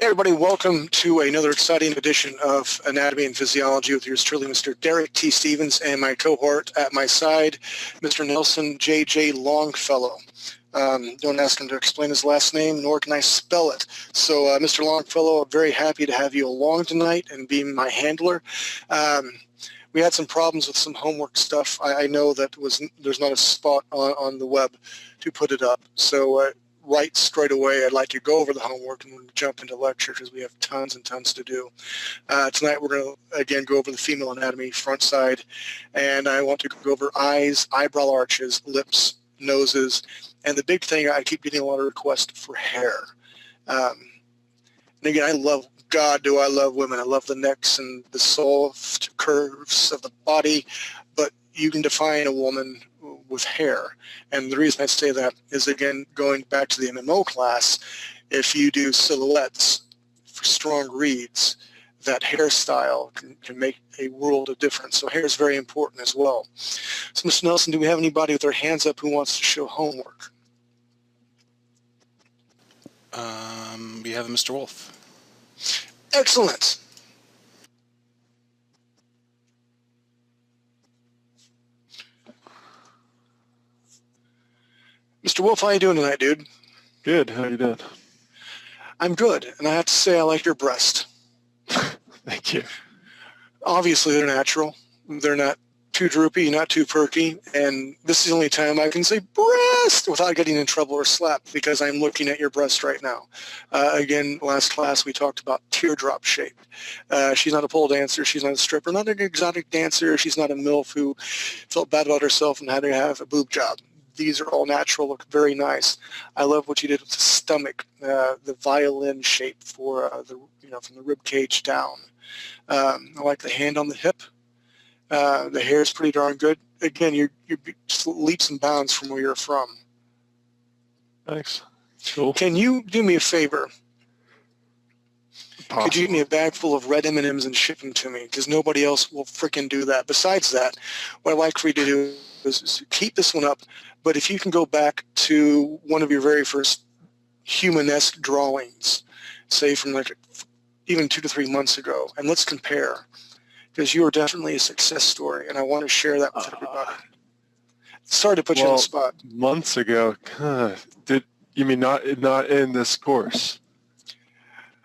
Hey everybody, welcome to another exciting edition of Anatomy and Physiology with yours truly, Mr. Derek T. Stevens, and my cohort at my side, Mr. Nelson J.J. Longfellow. Don't ask him to explain his last name, nor can I spell it. So, Mr. Longfellow, I'm very happy to have you along tonight and be my handler. We had some problems with some homework stuff. I know that there's not a spot on the web to put it up. So right straight away, I'd like to go over the homework and we'll jump into lecture because we have tons and tons to do. Tonight we're going to, again, go over the female anatomy, front side, and I want to go over eyes, eyebrow arches, lips, noses, and the big thing, I keep getting a lot of requests for hair. And again, God, do I love women. I love the necks and the soft curves of the body, but you can define a woman with hair. And the reason I say that is, again, going back to the MMO class, if you do silhouettes for strong reads, that hairstyle can make a world of difference. So hair is very important as well. So, Mr. Nelson, do we have anybody with their hands up who wants to show homework? We have Mr. Wolf. Excellent. Mr. Wolf, how you doing tonight, dude? Good. How you doing? I'm good, and I have to say I like your breast. Thank you. Obviously, they're natural. They're not too droopy, not too perky, and this is the only time I can say breast without getting in trouble or slapped because I'm looking at your breast right now. Again, last class we talked about teardrop shape. She's not a pole dancer. She's not a stripper, not an exotic dancer. She's not a MILF who felt bad about herself and had to have a boob job. These are all natural, look very nice. I love what you did with the stomach, the violin shape for from the rib cage down. I like the hand on the hip. The hair is pretty darn good. Again, you're just leaps and bounds from where you're from. Thanks. Cool. Can you do me a favor? Possible. Could you give me a bag full of red M&Ms and ship them to me? Because nobody else will frickin' do that. Besides that, what I'd like for you to do is keep this one up, but if you can go back to one of your very first human-esque drawings, say from like even 2 to 3 months ago, and let's compare. Because you are definitely a success story, and I want to share that with everybody. Sorry to put you on the spot. Months ago, did you mean not in this course?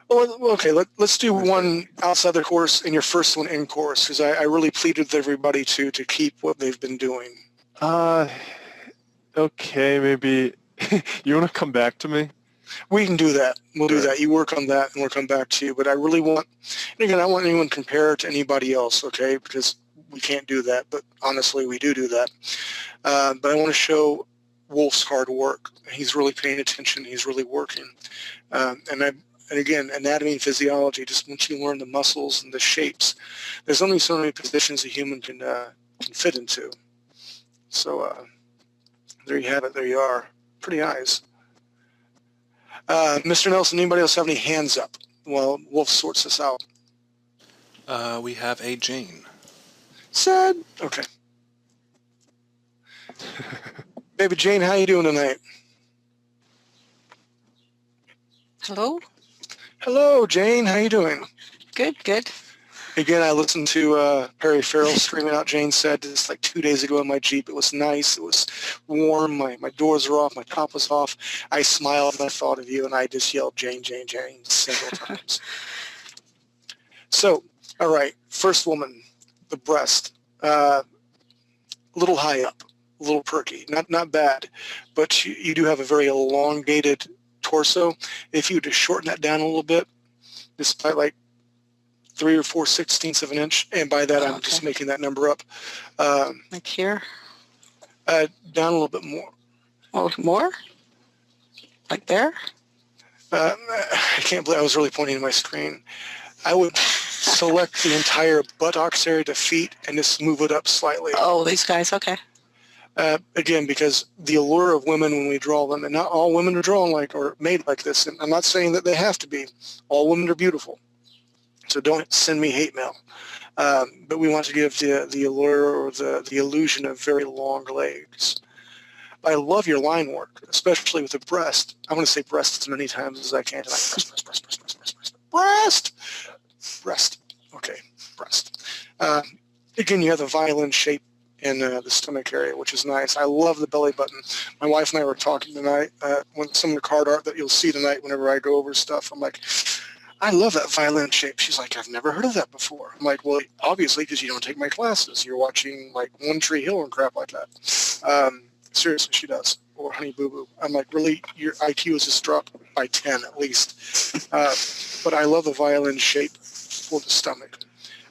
Well, okay, let's do one outside the course and your first one in course, because I really pleaded with everybody to keep what they've been doing. Okay, maybe you want to come back to me? We can do that. We'll do that. You work on that, and we'll come back to you. But I really want, and again, I want anyone to compare it to anybody else, okay? Because we can't do that, but honestly, we do that. But I want to show Wolf's hard work. He's really paying attention. He's really working. And again, anatomy and physiology, just once you learn the muscles and the shapes, there's only so many positions a human can fit into. So there you have it. There you are. Pretty eyes. Mr. Nelson, anybody else have any hands up while Wolf sorts this out? We have a Jane. Sad. Okay. Baby Jane, how you doing tonight? Hello? Hello, Jane. How you doing? Good, good. Again, I listened to Perry Farrell screaming out Jane said this like 2 days ago in my Jeep. It was nice. It was warm. My doors were off. My top was off. I smiled and I thought of you, and I just yelled Jane, Jane, Jane several times. So, all right, first woman, the breast. A little high up, a little perky. Not bad, but you do have a very elongated torso. If you were to shorten that down a little bit, just by like 3 or 4/16 of an inch, and by that I'm just making that number up. Like here? Down a little bit more. Oh, more? Like there? I can't believe I was really pointing to my screen. I would select the entire buttocks area to feet and just move it up slightly. Oh, these guys, okay. Again, because the allure of women when we draw them, and not all women are drawn like or made like this, and I'm not saying that they have to be. All women are beautiful. So don't send me hate mail. But we want to give the allure or the illusion of very long legs. I love your line work, especially with the breast. I'm going to say breast as many times as I can tonight. Breast, breast, breast, breast, breast, breast, breast. breast. Okay, breast. Again, you have the violin shape in the stomach area, which is nice. I love the belly button. My wife and I were talking tonight when some of the card art that you'll see tonight whenever I go over stuff. I'm like, I love that violin shape. She's like, I've never heard of that before. I'm like, well, obviously, because you don't take my classes. You're watching like One Tree Hill and crap like that. Seriously, she does. Or Honey Boo Boo. I'm like, really? Your IQ is just dropped by 10 at least. But I love the violin shape for the stomach.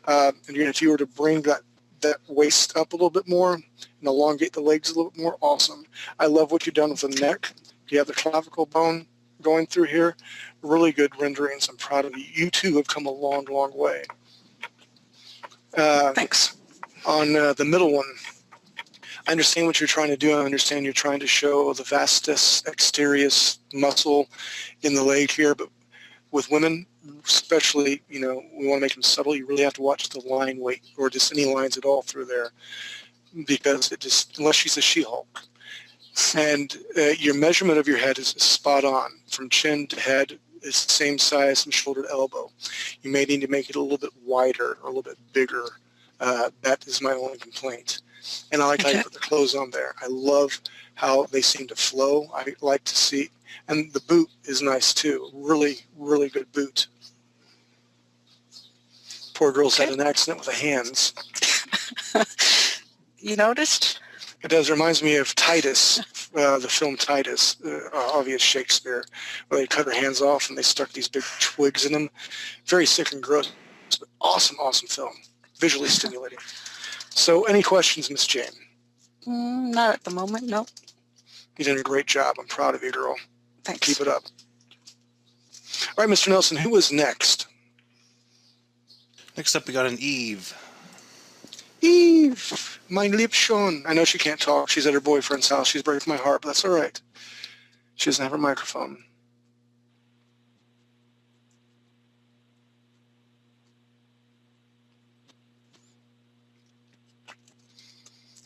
And if you were to bring that waist up a little bit more and elongate the legs a little bit more, awesome. I love what you've done with the neck. You have the clavicle bone going through here. Really good renderings. I'm proud of you. You two have come a long, long way. Thanks. On the middle one, I understand what you're trying to do. I understand you're trying to show the vastus exterius muscle in the leg here, but with women, especially, we want to make them subtle. You really have to watch the line weight or just any lines at all through there, because unless she's a She-Hulk. And your measurement of your head is spot on. From chin to head, it's the same size from shoulder to elbow. You may need to make it a little bit wider or a little bit bigger. That is my only complaint. And I like how you put the clothes on there. I love how they seem to flow. I like to see, and the boot is nice too. Really, really good boot. Poor girl's had an accident with the hands. You noticed? It does. Reminds me of Titus, the film Titus, obvious Shakespeare, where they cut her hands off and they stuck these big twigs in them. Very sick and gross, but awesome, awesome film. Visually stimulating. So any questions, Miss Jane? Not at the moment, no. You did a great job. I'm proud of you, girl. Thanks. Keep it up. All right, Mr. Nelson, who is next? Next up, we got an Eve. Eve, mein Liebchen. I know she can't talk. She's at her boyfriend's house. She's breaking my heart, but that's all right. She doesn't have her microphone.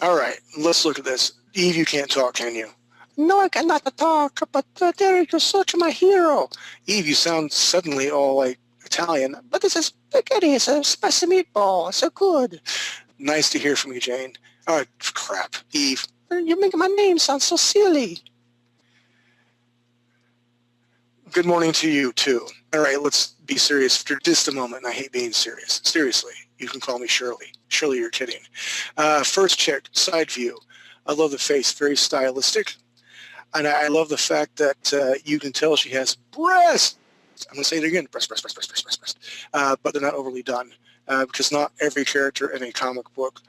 All right, let's look at this. Eve, you can't talk, can you? No, I cannot talk, but Derek, you're such my hero. Eve, you sound suddenly all like Italian, but this is spaghetti, it's a spicy meatball, so good. Nice to hear from you, Jane. Oh, crap, Eve. You're making my name sound so silly. Good morning to you, too. All right, let's be serious for just a moment. I hate being serious. Seriously, you can call me Shirley. Shirley, you're kidding. First check, side view. I love the face, very stylistic. And I love the fact that you can tell she has breasts. I'm going to say it again, breast. But they're not overly done. Because not every character in a comic book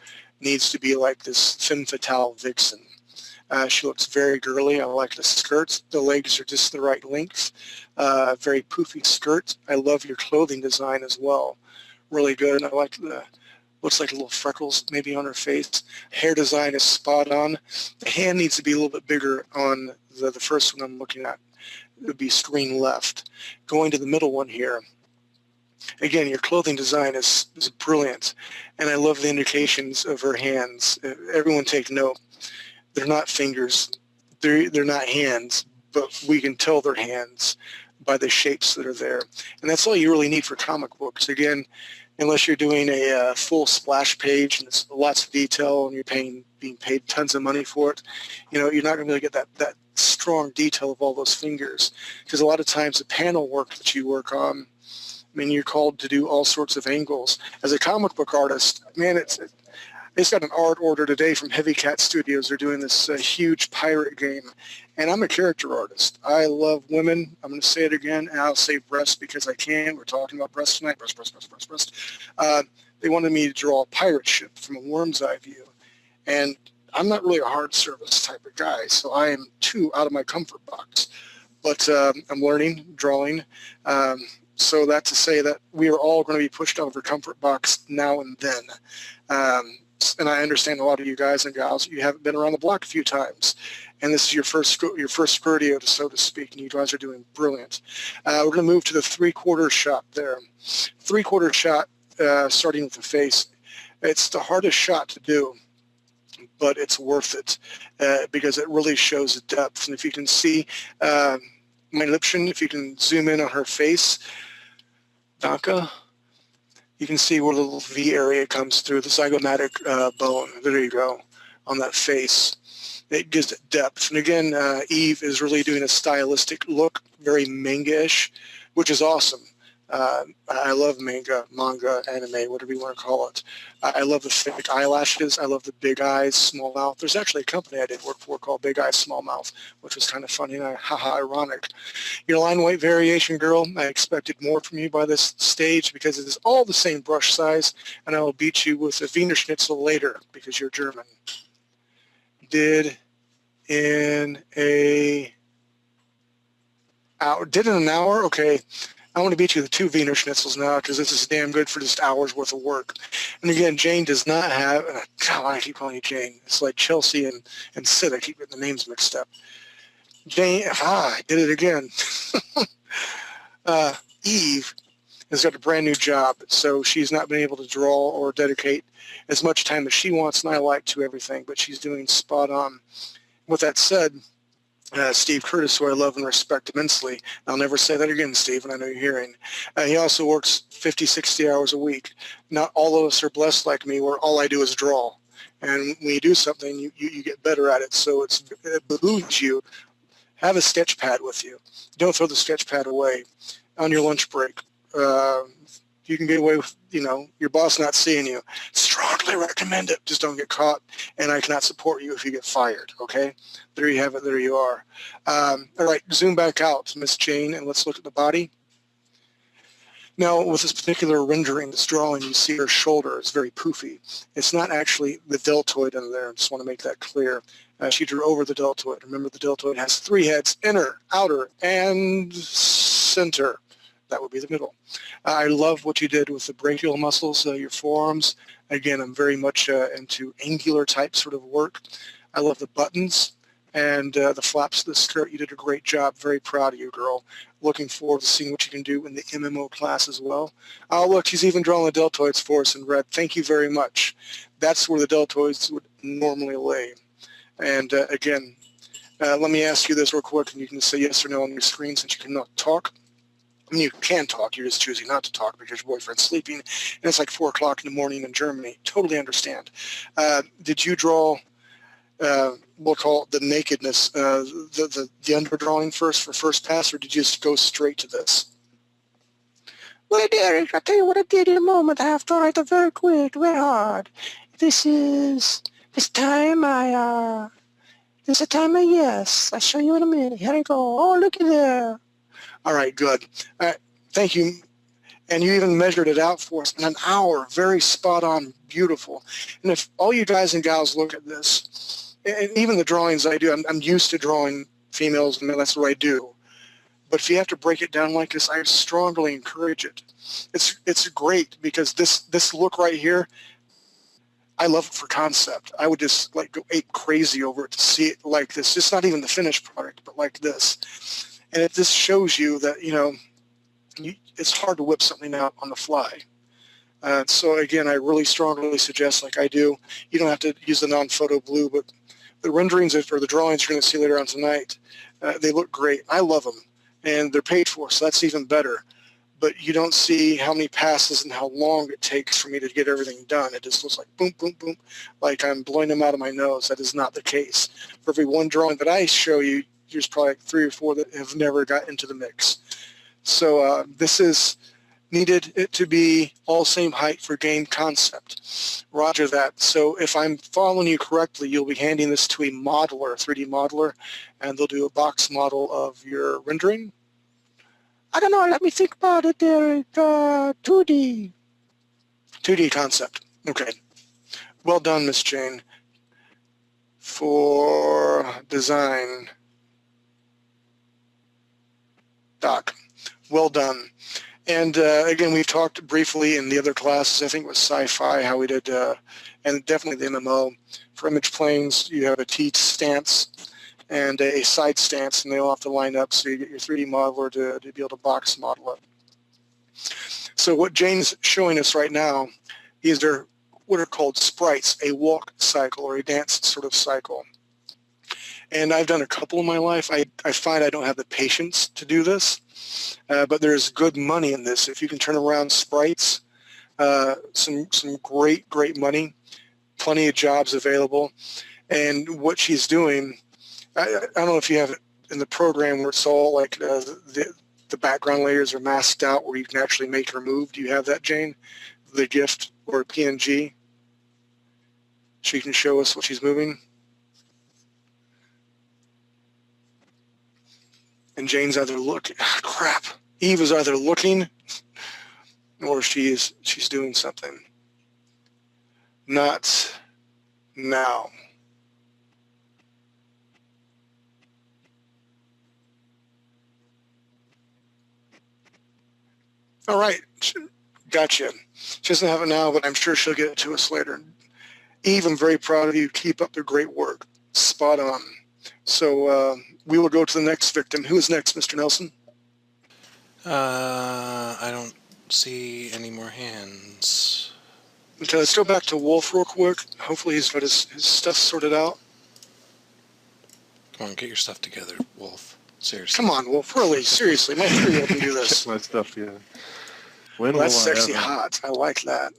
needs to be like this femme fatale vixen. She looks very girly. I like the skirt. The legs are just the right length. Very poofy skirt. I love your clothing design as well. Really good. And I like looks like little freckles maybe on her face. Hair design is spot on. The hand needs to be a little bit bigger on the first one I'm looking at. It would be screen left. Going to the middle one here. Again, your clothing design is brilliant. And I love the indications of her hands. Everyone take note. They're not fingers. They're not hands, but we can tell they're hands by the shapes that are there. And that's all you really need for comic books. Again, unless you're doing a full splash page and it's lots of detail and you're being paid tons of money for it, you're not going to be able to get that strong detail of all those fingers. Because a lot of times the panel work that you work on, you're called to do all sorts of angles. As a comic book artist, man, I just got an art order today from Heavy Cat Studios. They're doing this huge pirate game, and I'm a character artist. I love women. I'm going to say it again, and I'll say breast because I can. We're talking about breast tonight. Breast. They wanted me to draw a pirate ship from a worm's eye view, and I'm not really a hard service type of guy, so I am too out of my comfort box. But I'm learning, drawing. So that's to say that we are all going to be pushed out of our comfort box now and then. And I understand a lot of you guys and gals, you haven't been around the block a few times. And this is your first rodeo, so to speak, and you guys are doing brilliant. We're going to move to the three-quarter shot there. Three-quarter shot, starting with the face. It's the hardest shot to do, but it's worth it because it really shows depth. And if you can see my Liebchen, if you can zoom in on her face, Daka. You can see where the little V area comes through the zygomatic bone. There you go, on that face. It gives it depth. And again, Eve is really doing a stylistic look, very manga-ish, which is awesome. I love manga, anime, whatever you want to call it. I love the thick eyelashes. I love the big eyes, small mouth. There's actually a company I did work for called Big Eyes, Small Mouth, which was kind of funny and haha ironic. Your line weight variation, girl, I expected more from you by this stage because it is all the same brush size, and I will beat you with a Wiener Schnitzel later because you're German. Did in an hour? Okay. I want to beat you with 2 Wiener Schnitzels now because this is damn good for just hours worth of work. And again, Jane does not have, God, I keep calling you Jane. It's like Chelsea and Sid. I keep getting the names mixed up. Jane, I did it again. Eve has got a brand new job, so she's not been able to draw or dedicate as much time as she wants, and I like to everything, but she's doing spot on. With that said, Steve Curtis, who I love and respect immensely. I'll never say that again, Steve, and I know you're hearing. He also works 50, 60 hours a week. Not all of us are blessed like me where all I do is draw. And when you do something, you get better at it. So it behooves you. Have a sketch pad with you. Don't throw the sketch pad away on your lunch break. You can get away with, your boss not seeing you. Strongly recommend it. Just don't get caught, and I cannot support you if you get fired, okay? There you have it. There you are. All right, zoom back out, Miss Jane, and let's look at the body. Now, with this particular rendering, this drawing, you see her shoulder is very poofy. It's not actually the deltoid in there. I just want to make that clear. She drew over the deltoid. Remember, the deltoid has 3 heads, inner, outer, and center. That would be the middle. I love what you did with the brachial muscles, your forearms. Again, I'm very much into angular type sort of work. I love the buttons and the flaps of the skirt. You did a great job. Very proud of you, girl. Looking forward to seeing what you can do in the MMO class as well. Oh, look, she's even drawn the deltoids for us in red. Thank you very much. That's where the deltoids would normally lay. And again, let me ask you this real quick, and you can say yes or no on your screen since you cannot talk. I mean, you can talk, you're just choosing not to talk because your boyfriend's sleeping, and it's like 4 o'clock in the morning in Germany. Totally understand. Did you draw, we'll call it the nakedness, the underdrawing first for first pass, or did you just go straight to this? Well, Derek, I'll tell you what I did in a moment. I have to write it very quick, very hard. This time I yes. I'll show you in a minute. Here I go. Oh, look at there. All right, good. Thank you. And you even measured it out for us in an hour. Very spot on, beautiful. And if all you guys and gals look at this, and even the drawings I do, I'm used to drawing females, and that's what I do. But if you have to break it down like this, I strongly encourage it. It's great because this look right here, I love it for concept. I would just like go ape crazy over it to see it like this. It's not even the finished product, but like this. And this shows you that, it's hard to whip something out on the fly. So again, I really strongly suggest, like I do, you don't have to use the non-photo blue, but the renderings or the drawings you're going to see later on tonight, they look great. I love them, and they're paid for, so that's even better. But you don't see how many passes and how long it takes for me to get everything done. It just looks like boom, boom, boom, like I'm blowing them out of my nose. That is not the case. For every one drawing that I show you, there's probably like 3 or 4 that have never got into the mix. So this is needed it to be all same height for game concept. Roger that. So if I'm following you correctly, you'll be handing this to a modeler, a 3D modeler, and they'll do a box model of your rendering. I don't know. Let me think about it, Derek. 2D. 2D concept. Okay. Well done, Miss Jane. For design. Doc. Well done. And again, we've talked briefly in the other classes, I think it was sci-fi, how we did, and definitely the MMO. For image planes, you have a T stance and a side stance, and they all have to line up so you get your 3D modeler to be able to box model it. So what Jane's showing us right now, these are what are called sprites, a walk cycle or a dance sort of cycle. and I've done a couple in my life. I find I don't have the patience to do this, but there's good money in this. If you can turn around sprites, some great money, plenty of jobs available. And what she's doing, I don't know if you have it in the program where it's all like the background layers are masked out where you can actually make her move. Do you have that, Jane? The GIF or PNG? She can show us what she's moving. And Jane's either looking, crap. Eve is either looking or she's doing something. Not now. All right, gotcha. She doesn't have it now, but I'm sure she'll get it to us later. Eve, I'm very proud of you. Keep up the great work. Spot on. So we will go to the next victim. Who is next, Mr. Nelson? I don't see any more hands. Okay, let's go back to Wolf real quick. Hopefully he's got his stuff sorted out. Come on, get your stuff together, Wolf. Seriously. Come on, Wolf. Really, seriously. My 3-year-old can do this. Get my stuff together. Well, that's sexy hot. I like that.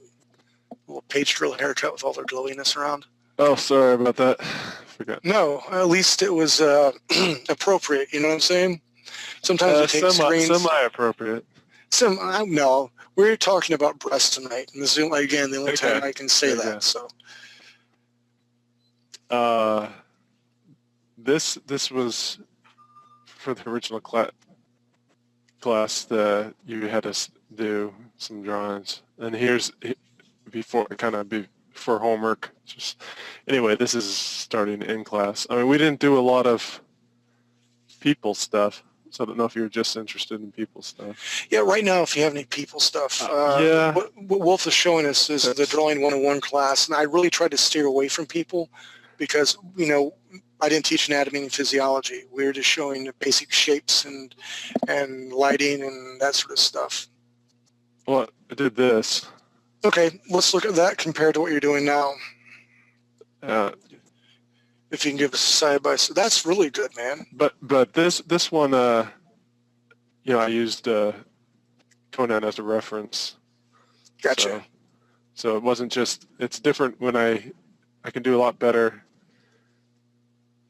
A little page drill haircut with all their glowiness around. Oh, sorry about that. Forgot. No, at least it was appropriate. You know what I'm saying? Sometimes we take screens. Semi-appropriate. No, we're talking about breasts tonight, and this is again the only time I can say that. So. This was for the original class that you had us do some drawings, and here's before homework. Just anyway, this is starting in class. I mean, we didn't do a lot of people stuff, so I don't know if you're just interested in people stuff. Yeah, right now, if you have any people stuff, yeah. What Wolf is showing us is the Drawing 101 class, and I really tried to steer away from people because, you know, I didn't teach anatomy and physiology. We were just showing the basic shapes and lighting and that sort of stuff. Well, I did this. Okay, let's look at that compared to what you're doing now. If you can give us a side by side, that's really good, man. But this one, you know, I used Conan as a reference. Gotcha. So it wasn't just. It's different when I can do a lot better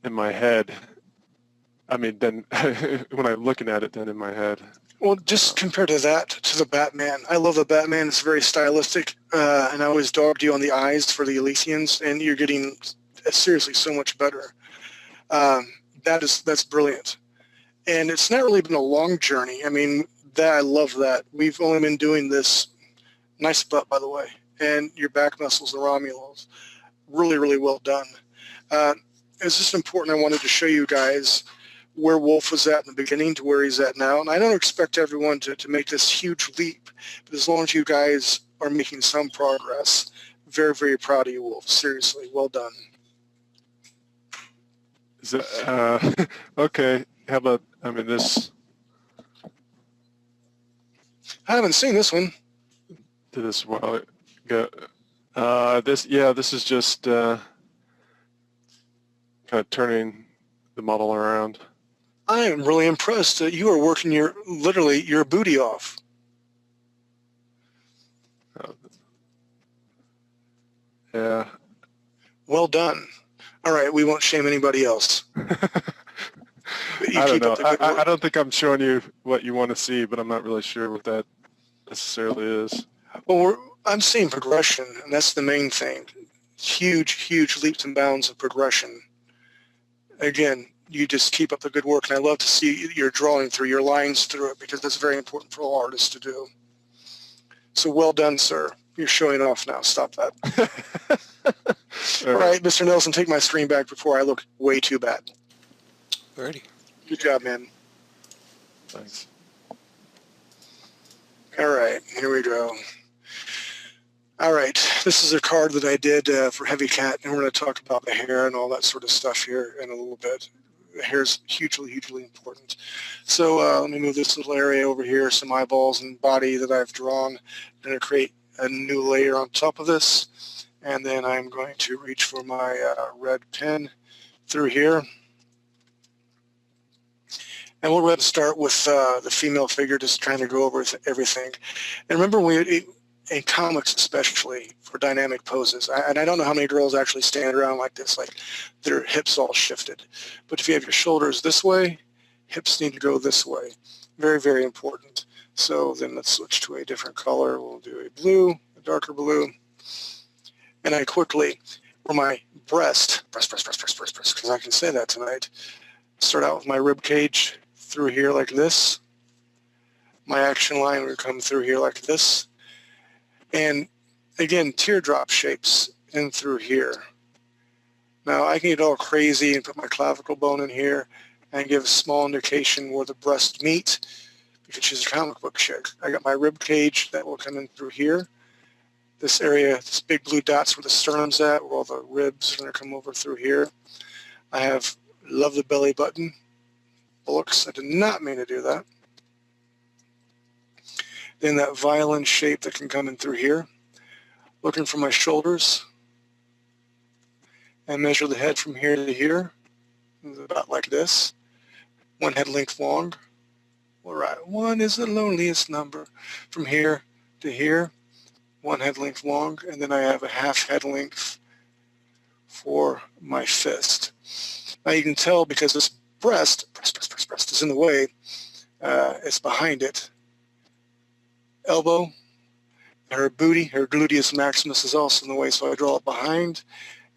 in my head. I mean, then when I'm looking at it, then in my head. Well, just compared to that, to the Batman. I love the Batman. It's very stylistic, and I always dogged you on the eyes for the Elysians, and you're getting seriously so much better. That's brilliant. And it's not really been a long journey. I mean, I love that. We've only been doing this. Nice butt, by the way. And your back muscles, the Romulans. Really, really well done. It's just important. I wanted to show you guys where Wolf was at in the beginning to where he's at now. And I don't expect everyone to make this huge leap, but as long as you guys are making some progress, very, very proud of you, Wolf. Seriously, well done. Is that, okay, how about, I mean, this. I haven't seen this one. Did this a while ago. This is just kind of turning the model around. I am really impressed that you are working literally your booty off. Yeah. Well done. All right, we won't shame anybody else. I don't know. I don't think I'm showing you what you want to see, but I'm not really sure what that necessarily is. Well, I'm seeing progression, and that's the main thing. Huge, huge leaps and bounds of progression. Again, you just keep up the good work, and I love to see your drawing through your lines through it because that's very important for all artists to do. So well done, sir. You're showing off now. Stop that. All right, Mr. Nelson, take my screen back before I look way too bad. Alrighty. Good job, man. Thanks. All right, here we go. All right, this is a card that I did for Heavy Cat, and we're going to talk about the hair and all that sort of stuff here in a little bit. The hair is hugely, hugely important. So let me move this little area over here, some eyeballs and body that I've drawn. I'm going to create a new layer on top of this, and then I'm going to reach for my red pen through here. And we'll go ahead and start with the female figure, just trying to go over everything. And remember, in comics especially, for dynamic poses, and I don't know how many girls actually stand around like this, like their hips all shifted. But if you have your shoulders this way, hips need to go this way. Very, very important. So then let's switch to a different color. We'll do a blue, a darker blue. And I quickly, for my breast, because I can say that tonight, start out with my rib cage through here like this. My action line would come through here like this. And again, teardrop shapes in through here. Now I can get all crazy and put my clavicle bone in here and give a small indication where the breasts meet, because she's a comic book chick. I got my rib cage that will come in through here. This area, this big blue dot's where the sternum's at, where all the ribs are going to come over through here. I have, love the belly button. Bullocks, I did not mean to do that. Then that violin shape that can come in through here. Looking for my shoulders. And measure the head from here to here. It's about like this. One head length long. All right, one is the loneliest number. From here to here, one head length long, and then I have a half head length for my fist. Now you can tell because this breast is in the way, it's behind it. Elbow, her booty, her gluteus maximus is also in the way, so I draw it behind,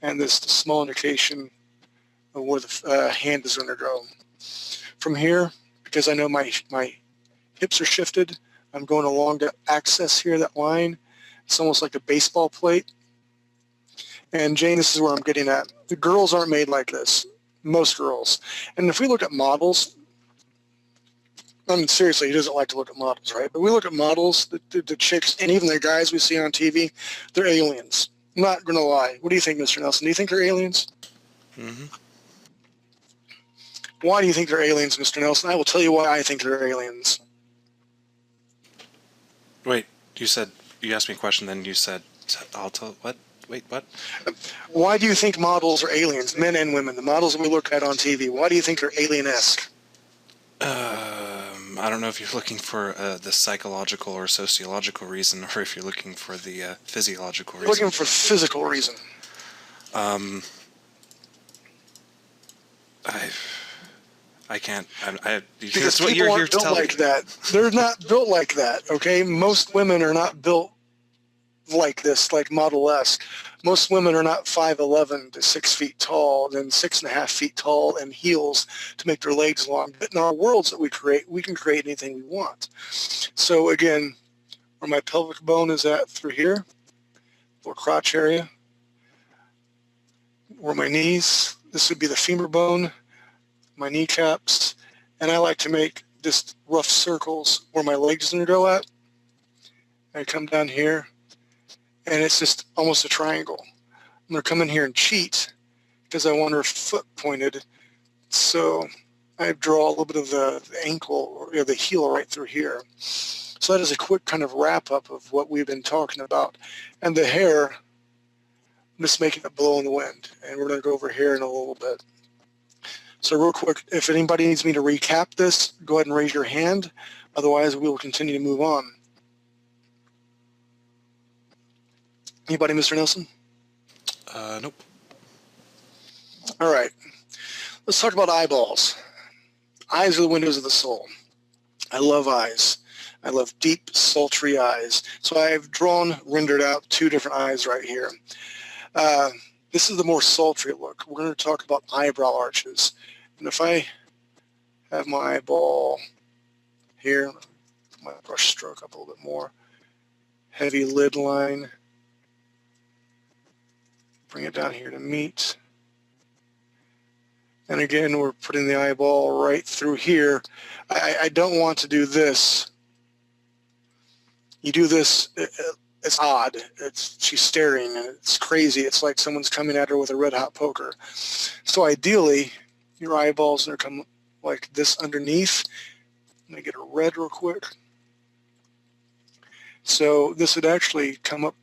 and this the small indication of where the hand is going to go. From here, because I know my hips are shifted, I'm going along that axis here, that line. It's almost like a baseball plate. And Jane, this is where I'm getting at. The girls aren't made like this, most girls. And if we look at models, I mean, seriously, he doesn't like to look at models, right? But we look at models, the chicks, and even the guys we see on TV, they're aliens. I'm not going to lie. What do you think, Mr. Nelson? Do you think they're aliens? Mm-hmm. Why do you think they're aliens, Mr. Nelson? I will tell you why I think they're aliens. Wait, you asked me a question, then you said, I'll tell, what? Wait, what? Why do you think models are aliens, men and women, the models that we look at on TV? Why do you think they're alien-esque? I don't know if you're looking for the psychological or sociological reason, or if you're looking for the physiological reason. Looking for physical reason. I can't. Because people aren't built like that. They're not built like that, okay? Most women are not built like this, like Model-esque. Most women are not 5'11" to 6 feet tall, then 6.5 feet tall, and heels to make their legs long. But in our worlds that we create, we can create anything we want. So again, where my pelvic bone is at through here, or crotch area, where my knees, this would be the femur bone, my kneecaps, and I like to make just rough circles where my legs are going to go at. I come down here, and it's just almost a triangle. I'm going to come in here and cheat because I want her foot pointed. So I draw a little bit of the ankle or the heel right through here. So that is a quick kind of wrap up of what we've been talking about. And the hair, I'm just making it blow in the wind. And we're going to go over here in a little bit. So real quick, if anybody needs me to recap this, go ahead and raise your hand. Otherwise, we will continue to move on. Anybody, Mr. Nelson? Nope. All right. Let's talk about eyeballs. Eyes are the windows of the soul. I love eyes. I love deep, sultry eyes. So I've rendered out two different eyes right here. This is the more sultry look. We're going to talk about eyebrow arches. And if I have my eyeball here, my brush stroke up a little bit more, heavy lid line, bring it down here to meet. And again, we're putting the eyeball right through here. I don't want to do this. You do this, it's odd. She's staring and it's crazy. It's like someone's coming at her with a red hot poker. So ideally, your eyeballs are going to come like this underneath. Let me get a red real quick. So this would actually come up,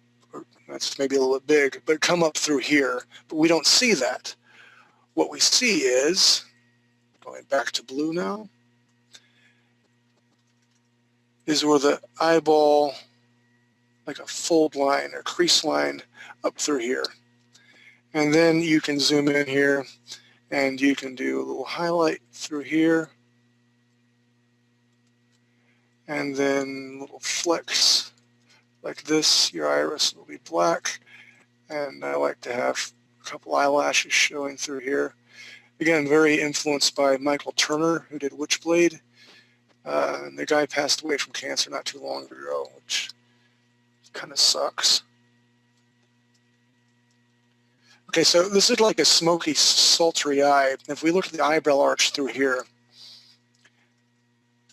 that's maybe a little bit big, but come up through here. But we don't see that. What we see is, going back to blue now, is where the eyeball, like a fold line or crease line up through here. And then you can zoom in here and you can do a little highlight through here. And then little flecks like this. Your iris will be black. And I like to have a couple eyelashes showing through here. Again, very influenced by Michael Turner, who did Witchblade. And the guy passed away from cancer not too long ago, which kind of sucks. Okay, so this is like a smoky, sultry eye. If we look at the eyebrow arch through here,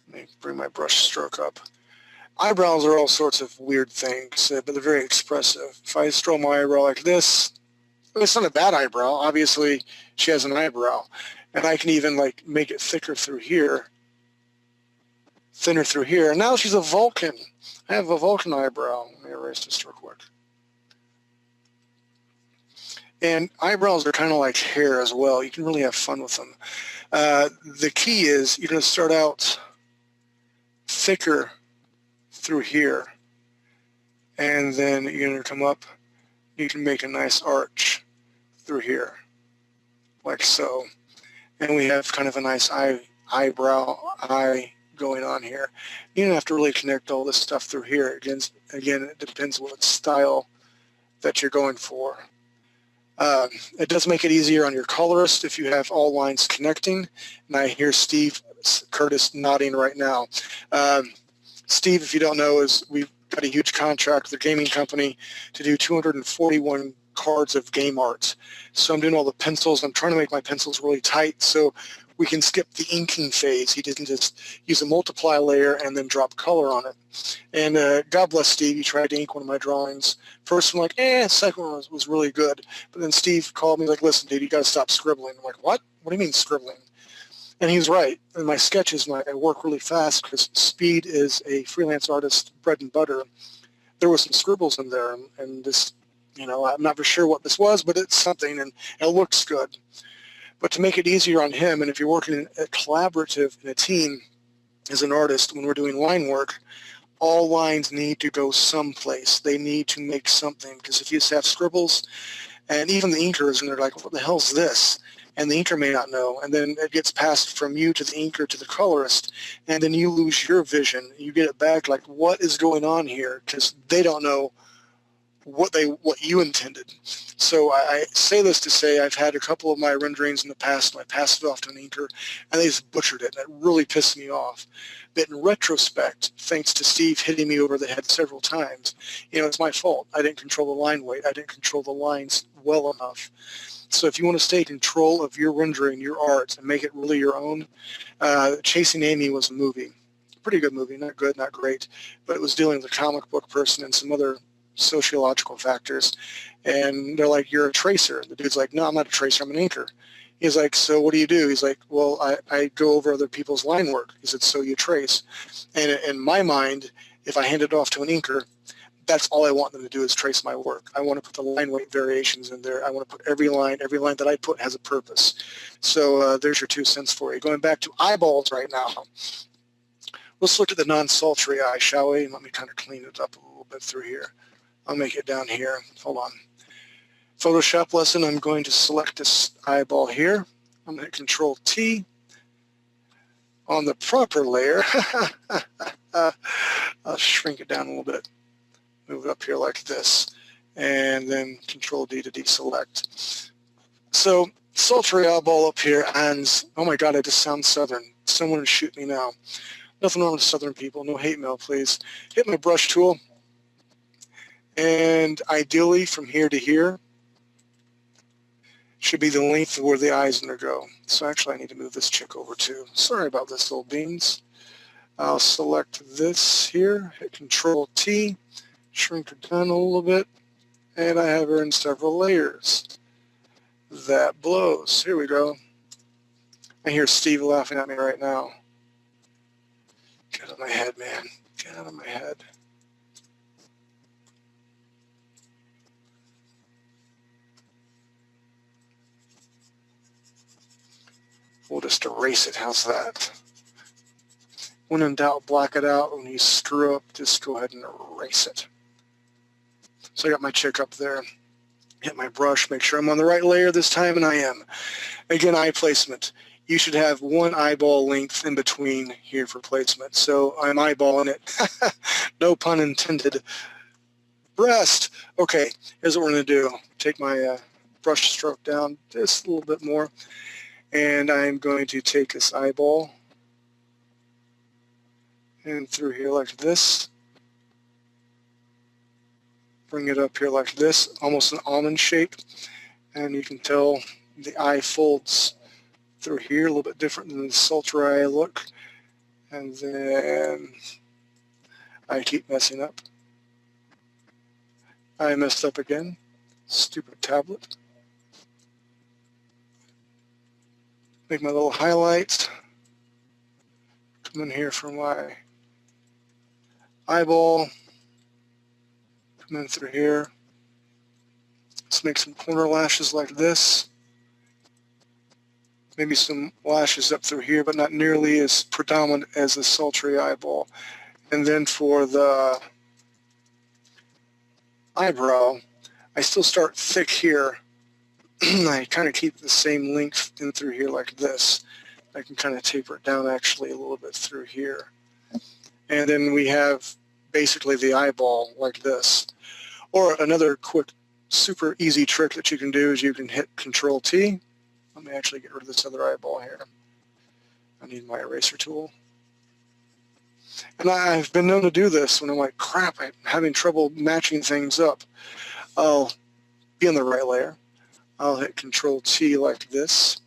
let me bring my brush stroke up. Eyebrows are all sorts of weird things, but they're very expressive. If I stroke my eyebrow like this, it's not a bad eyebrow. Obviously, she has an eyebrow. And I can even like make it thicker through here, thinner through here. And now she's a Vulcan. I have a Vulcan eyebrow. Let me erase this real quick. And eyebrows are kind of like hair as well. You can really have fun with them. The key is you're going to start out thicker through here. And then you're going to come up. You can make a nice arch through here, like so. And we have kind of a nice eyebrow eye going on here. You don't have to really connect all this stuff through here. Again, it depends what style that you're going for. It does make it easier on your colorist if you have all lines connecting. And I hear Steve Curtis nodding right now. Steve, if you don't know, we've got a huge contract with a gaming company to do 241 cards of game art. So I'm doing all the pencils. I'm trying to make my pencils really tight so we can skip the inking phase. He didn't just use a multiply layer and then drop color on it. And God bless Steve, he tried to ink one of my drawings. First one, like, second one was really good. But then Steve called me like, listen, dude, you got to stop scribbling. I'm like, what? What do you mean scribbling? And he was right. In my sketches, I work really fast because speed is a freelance artist bread and butter. There were some scribbles in there, and this, I'm not for sure what this was, but it's something, and it looks good. But to make it easier on him, and if you're working in a collaborative in a team as an artist, when we're doing line work, all lines need to go someplace. They need to make something, because if you just have scribbles, and even the inkers, and they're like, what the hell's this? And the inker may not know, and then it gets passed from you to the inker to the colorist, and then you lose your vision. You get it back like, what is going on here? Because they don't know what you intended. So I say this to say I've had a couple of my renderings in the past, and I passed it off to an inker, and they just butchered it, and it really pissed me off. But in retrospect, thanks to Steve hitting me over the head several times, it's my fault. I didn't control the line weight. I didn't control the lines well enough. So if you want to stay in control of your rendering, your art, and make it really your own, Chasing Amy was a movie. Pretty good movie, not good, not great, but it was dealing with a comic book person and some other sociological factors. And they're like, you're a tracer. And the dude's like, no, I'm not a tracer, I'm an inker. He's like, so what do you do? He's like, well, I go over other people's line work. He said, so you trace. And in my mind, if I hand it off to an inker, that's all I want them to do is trace my work. I want to put the line weight variations in there. I want to put every line that I put has a purpose. So there's your 2 cents for you. Going back to eyeballs right now. Let's look at the non-sultry eye, shall we? And let me kind of clean it up a little bit through here. I'll make it down here. Hold on. Photoshop lesson, I'm going to select this eyeball here. I'm going to Control T. On the proper layer, I'll shrink it down a little bit. Move it up here like this, and then Control D to deselect. So sultry eyeball up here, and oh my God, I just sound Southern. Someone would shoot me now. Nothing wrong with Southern people. No hate mail, please. Hit my brush tool, and ideally from here to here should be the length of where the eye's going to go. So actually, I need to move this chick over too. Sorry about this, little beans. I'll select this here, hit Control T. Shrink her down a little bit, and I have her in several layers. That blows. Here we go. I hear Steve laughing at me right now. Get out of my head, man. Get out of my head. We'll just erase it. How's that? when in doubt, black it out. When you screw up, just go ahead and erase it. So I got my chick up there. Hit my brush, make sure I'm on the right layer this time, and I am. Again, eye placement. You should have one eyeball length in between here for placement. So I'm eyeballing it. No pun intended. Breast. Okay, here's what we're going to do. Take my brush stroke down just a little bit more, and I'm going to take this eyeball and through here like this. Bring it up here like this, almost an almond shape, and you can tell the eye folds through here, a little bit different than the sultry eye look. And then I keep messing up. I messed up again. Stupid tablet. Make my little highlights. Come in here for my eyeball. Come in through here. Let's make some corner lashes like this. Maybe some lashes up through here, but not nearly as predominant as the sultry eyeball. And then for the eyebrow, I still start thick here. I kind of keep the same length in through here like this. I can kind of taper it down actually a little bit through here. And then we have basically the eyeball like this. Or another quick, super easy trick that you can do is you can hit Control-T. Let me actually get rid of this other eyeball here. I need my eraser tool. And I've been known to do this when I'm like, crap, I'm having trouble matching things up. I'll be on the right layer. I'll hit Control-T like this.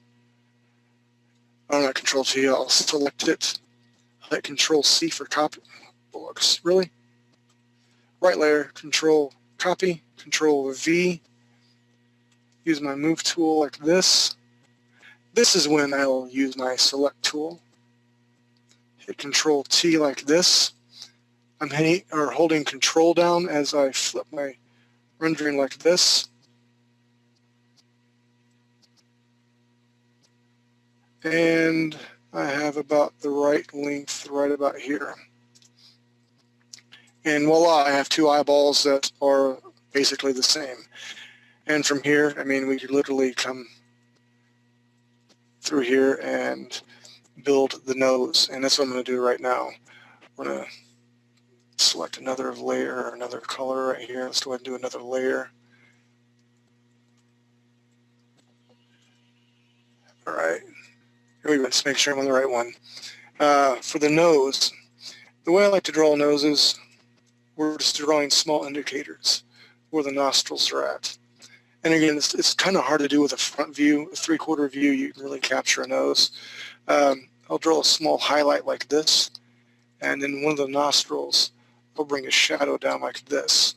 Oh, not Control-T, I'll select it. I'll hit Control-C for copy. Looks, really? Right layer, Control-Copy, Control-V. Use my Move tool like this. This is when I'll use my Select tool. Hit Control-T like this. I'm holding Control down as I flip my rendering like this. And I have about the right length right about here. And voila, I have two eyeballs that are basically the same. And from here, I mean, we could literally come through here and build the nose. And that's what I'm going to do right now. I'm going to select another layer or another color right here. Let's go ahead and do another layer. All right. Here we go. Let's make sure I'm on the right one. For the nose, the way I like to draw noses, we're just drawing small indicators where the nostrils are at. And again, it's kind of hard to do with a front view. A three-quarter view, you can really capture a nose. I'll draw a small highlight like this, and then one of the nostrils, I'll bring a shadow down like this.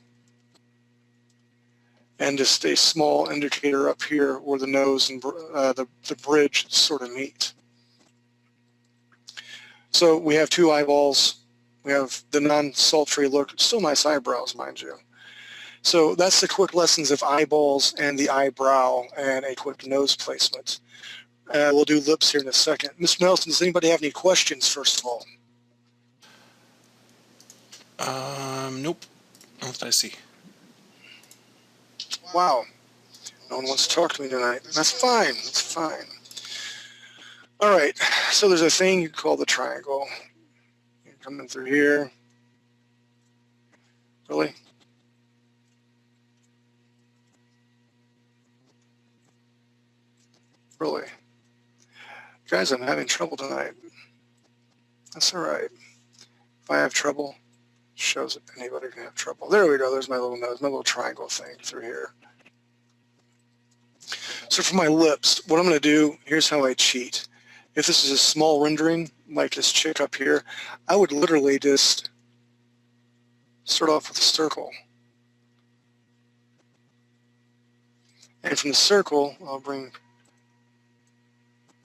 And just a small indicator up here where the nose and the bridge sort of meet. So we have two eyeballs. We have the non-sultry look. Still nice eyebrows, mind you. So that's the quick lessons of eyeballs and the eyebrow and a quick nose placement. We'll do lips here in a second. Mr. Nelson, does anybody have any questions, first of all? Nope. Not that I see. Wow. No one wants to talk to me tonight. That's fine. That's fine. All right. So there's a thing you call the triangle. You come in through here. Really? Really? Guys, I'm having trouble tonight. That's all right. If I have trouble, it shows that anybody can have trouble. There we go. There's my little nose, my little triangle thing through here. So for my lips, what I'm going to do, here's how I cheat. If this is a small rendering, like this chick up here, I would literally just start off with a circle. And from the circle, I'll bring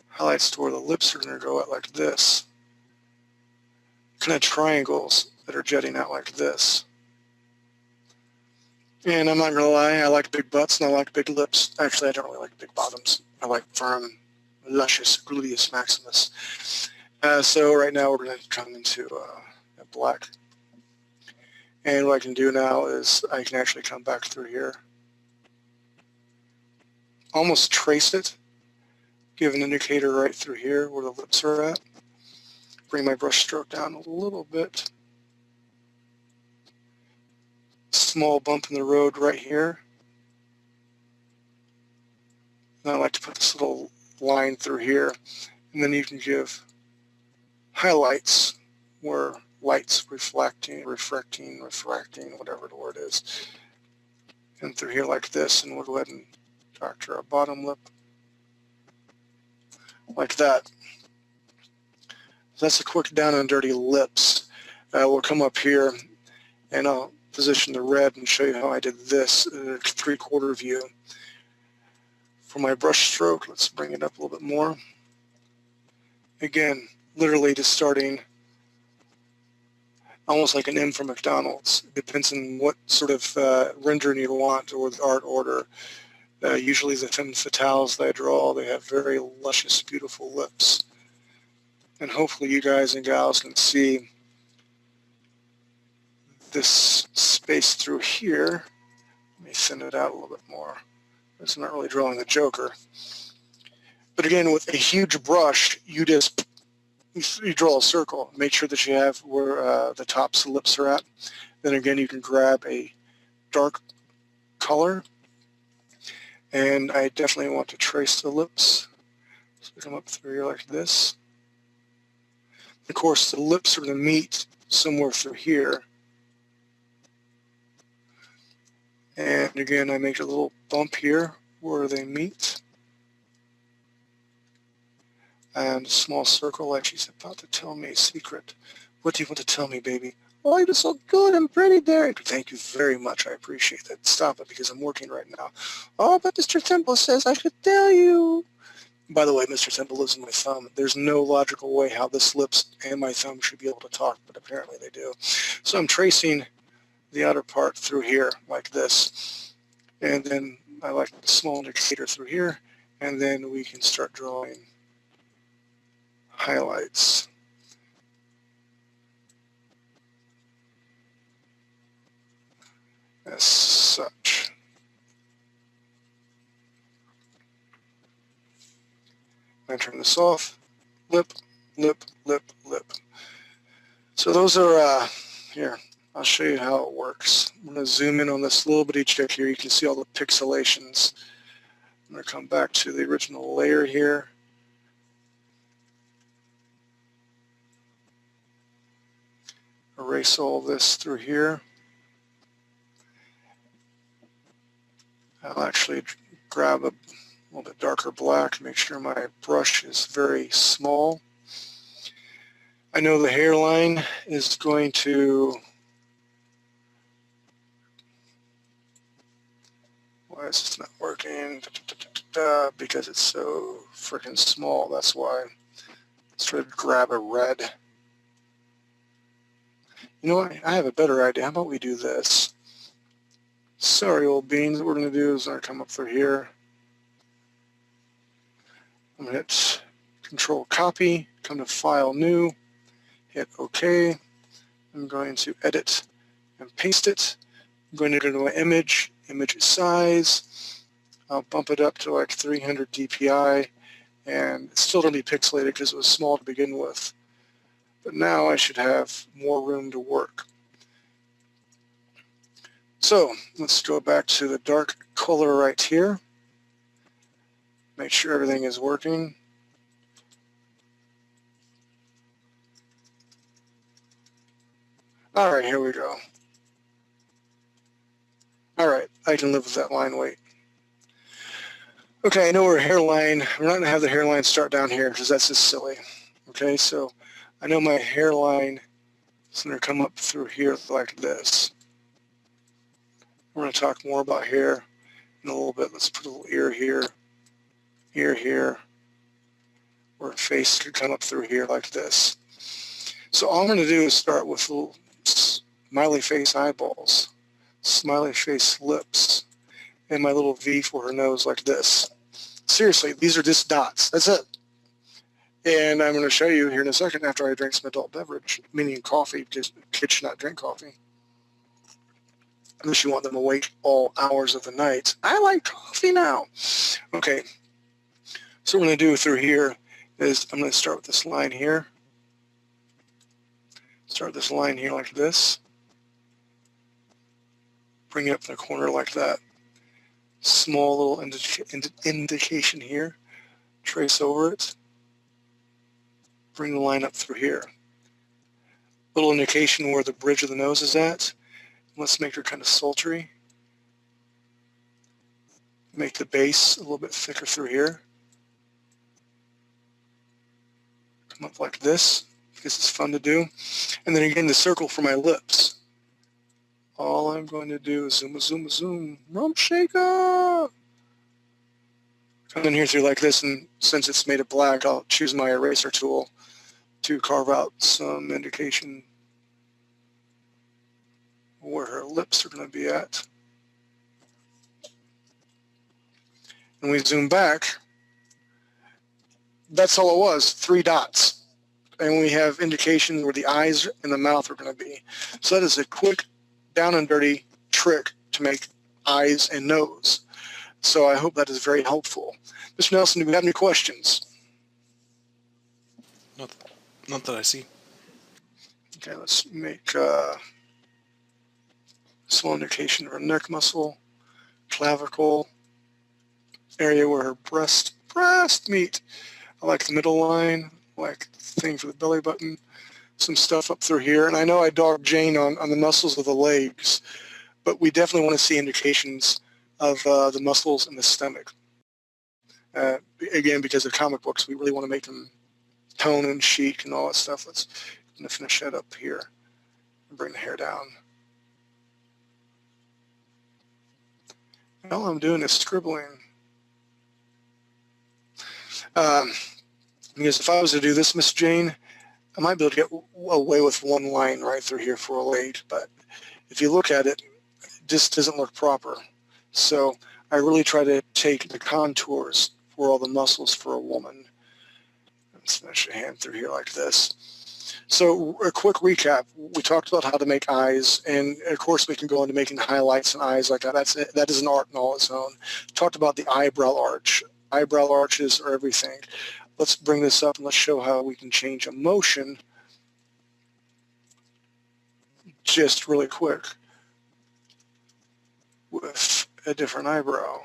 highlights to where the lips are going to go out like this. Kind of triangles that are jutting out like this. And I'm not going to lie, I like big butts and I like big lips. Actually, I don't really like big bottoms. I like firm, luscious gluteus maximus. So right now we're going to come into black. And what I can do now is I can actually come back through here. Almost trace it. Give an indicator right through here where the lips are at. Bring my brush stroke down a little bit. Small bump in the road right here. And I like to put this little line through here. And then you can give highlights where light's refracting, whatever the word is. And through here like this, and we'll go ahead and doctor our bottom lip like that. So that's a quick down and dirty lips. We'll come up here and I'll position the red and show you how I did this in a 3/4 view. For my brush stroke, let's bring it up a little bit more. Again, literally just starting almost like an M from McDonald's. It depends on what sort of rendering you want or the art order. Usually the femme fatales that I draw, they have very luscious, beautiful lips. And hopefully you guys and gals can see this space through here. Let me thin it out a little bit more. It's not really drawing the Joker. But again, with a huge brush, you draw a circle. Make sure that you have where the tops of the lips are at. Then again, you can grab a dark color. And I definitely want to trace the lips. So come up through here like this. Of course, the lips are going to meet somewhere through here. And again, I make a little bump here where they meet. And a small circle, like she's about to tell me a secret. What do you want to tell me, baby? Oh, you're so good and pretty, Derek. Thank you very much. I appreciate that. Stop it, because I'm working right now. Oh, but Mr. Temple says I should tell you. By the way, Mr. Temple lives in my thumb. There's no logical way how this lips and my thumb should be able to talk, but apparently they do. So I'm tracing the outer part through here like this. And then I like the small indicator through here. And then we can start drawing highlights. As such. I turn this off. Lip, lip, lip, lip. So those are, here, I'll show you how it works. I'm going to zoom in on this little bitty chick here. You can see all the pixelations. I'm going to come back to the original layer here. Erase all this through here. I'll actually grab a little bit darker black, make sure my brush is very small. I know the hairline is going to, why is this not working? Because it's so freaking small, that's why. Let's try to grab a red. You know what, I have a better idea. How about we do this? Sorry, old beans. What we're going to do is I'm going to come up through here. I'm going to hit Control Copy, come to File New, hit OK. I'm going to edit and paste it. I'm going to go to my image size. I'll bump it up to like 300 dpi, and it's still going to be pixelated because it was small to begin with. But now I should have more room to work. So let's go back to the dark color right here. Make sure everything is working. All right, here we go. All right, I can live with that line weight. Okay, I know we're hairline. We're not going to have the hairline start down here because that's just silly. Okay, so I know my hairline is going to come up through here like this. We're going to talk more about hair in a little bit. Let's put a little ear here, ear here, or a face could come up through here like this. So all I'm going to do is start with little smiley face eyeballs, smiley face lips, and my little V for her nose like this. Seriously, these are just dots. That's it. And I'm going to show you here in a second after I drink some adult beverage, meaning coffee, because kids should not drink coffee unless you want them awake all hours of the night. I like coffee now. Okay, so what we're going to do through here is I'm going to start with this line here. Start this line here like this. Bring it up in the corner like that. Small little indication here. Trace over it. Bring the line up through here. Little indication where the bridge of the nose is at. Let's make her kind of sultry. Make the base a little bit thicker through here. Come up like this, because it's fun to do. And then again, the circle for my lips. All I'm going to do is zoom, zoom, zoom. Rump shaker! Come in here through like this, and since it's made it black, I'll choose my eraser tool to carve out some indication where her lips are going to be at. And we zoom back. That's all it was, 3 dots. And we have indication where the eyes and the mouth are going to be. So that is a quick, down and dirty trick to make eyes and nose. So I hope that is very helpful. Mr. Nelson, do we have any questions? Not that I see. Okay, let's make a small indication of her neck muscle, clavicle, area where her breast meet. I like the middle line, I like the thing for the belly button, some stuff up through here. And I know I dogged Jane on the muscles of the legs, but we definitely want to see indications of the muscles in the stomach. Again, because of comic books, we really want to make them tone and chic and all that stuff. Let's finish that up here and bring the hair down. All I'm doing is scribbling. Because if I was to do this, Miss Jane, I might be able to get away with one line right through here for a late, but if you look at it, it just doesn't look proper. So I really try to take the contours for all the muscles for a woman. Let's finish a hand through here like this. So a quick recap. We talked about how to make eyes, and of course we can go into making highlights and eyes like that. That is an art in all its own. Talked about the eyebrow arch. Eyebrow arches are everything. Let's bring this up and let's show how we can change a motion just really quick with a different eyebrow.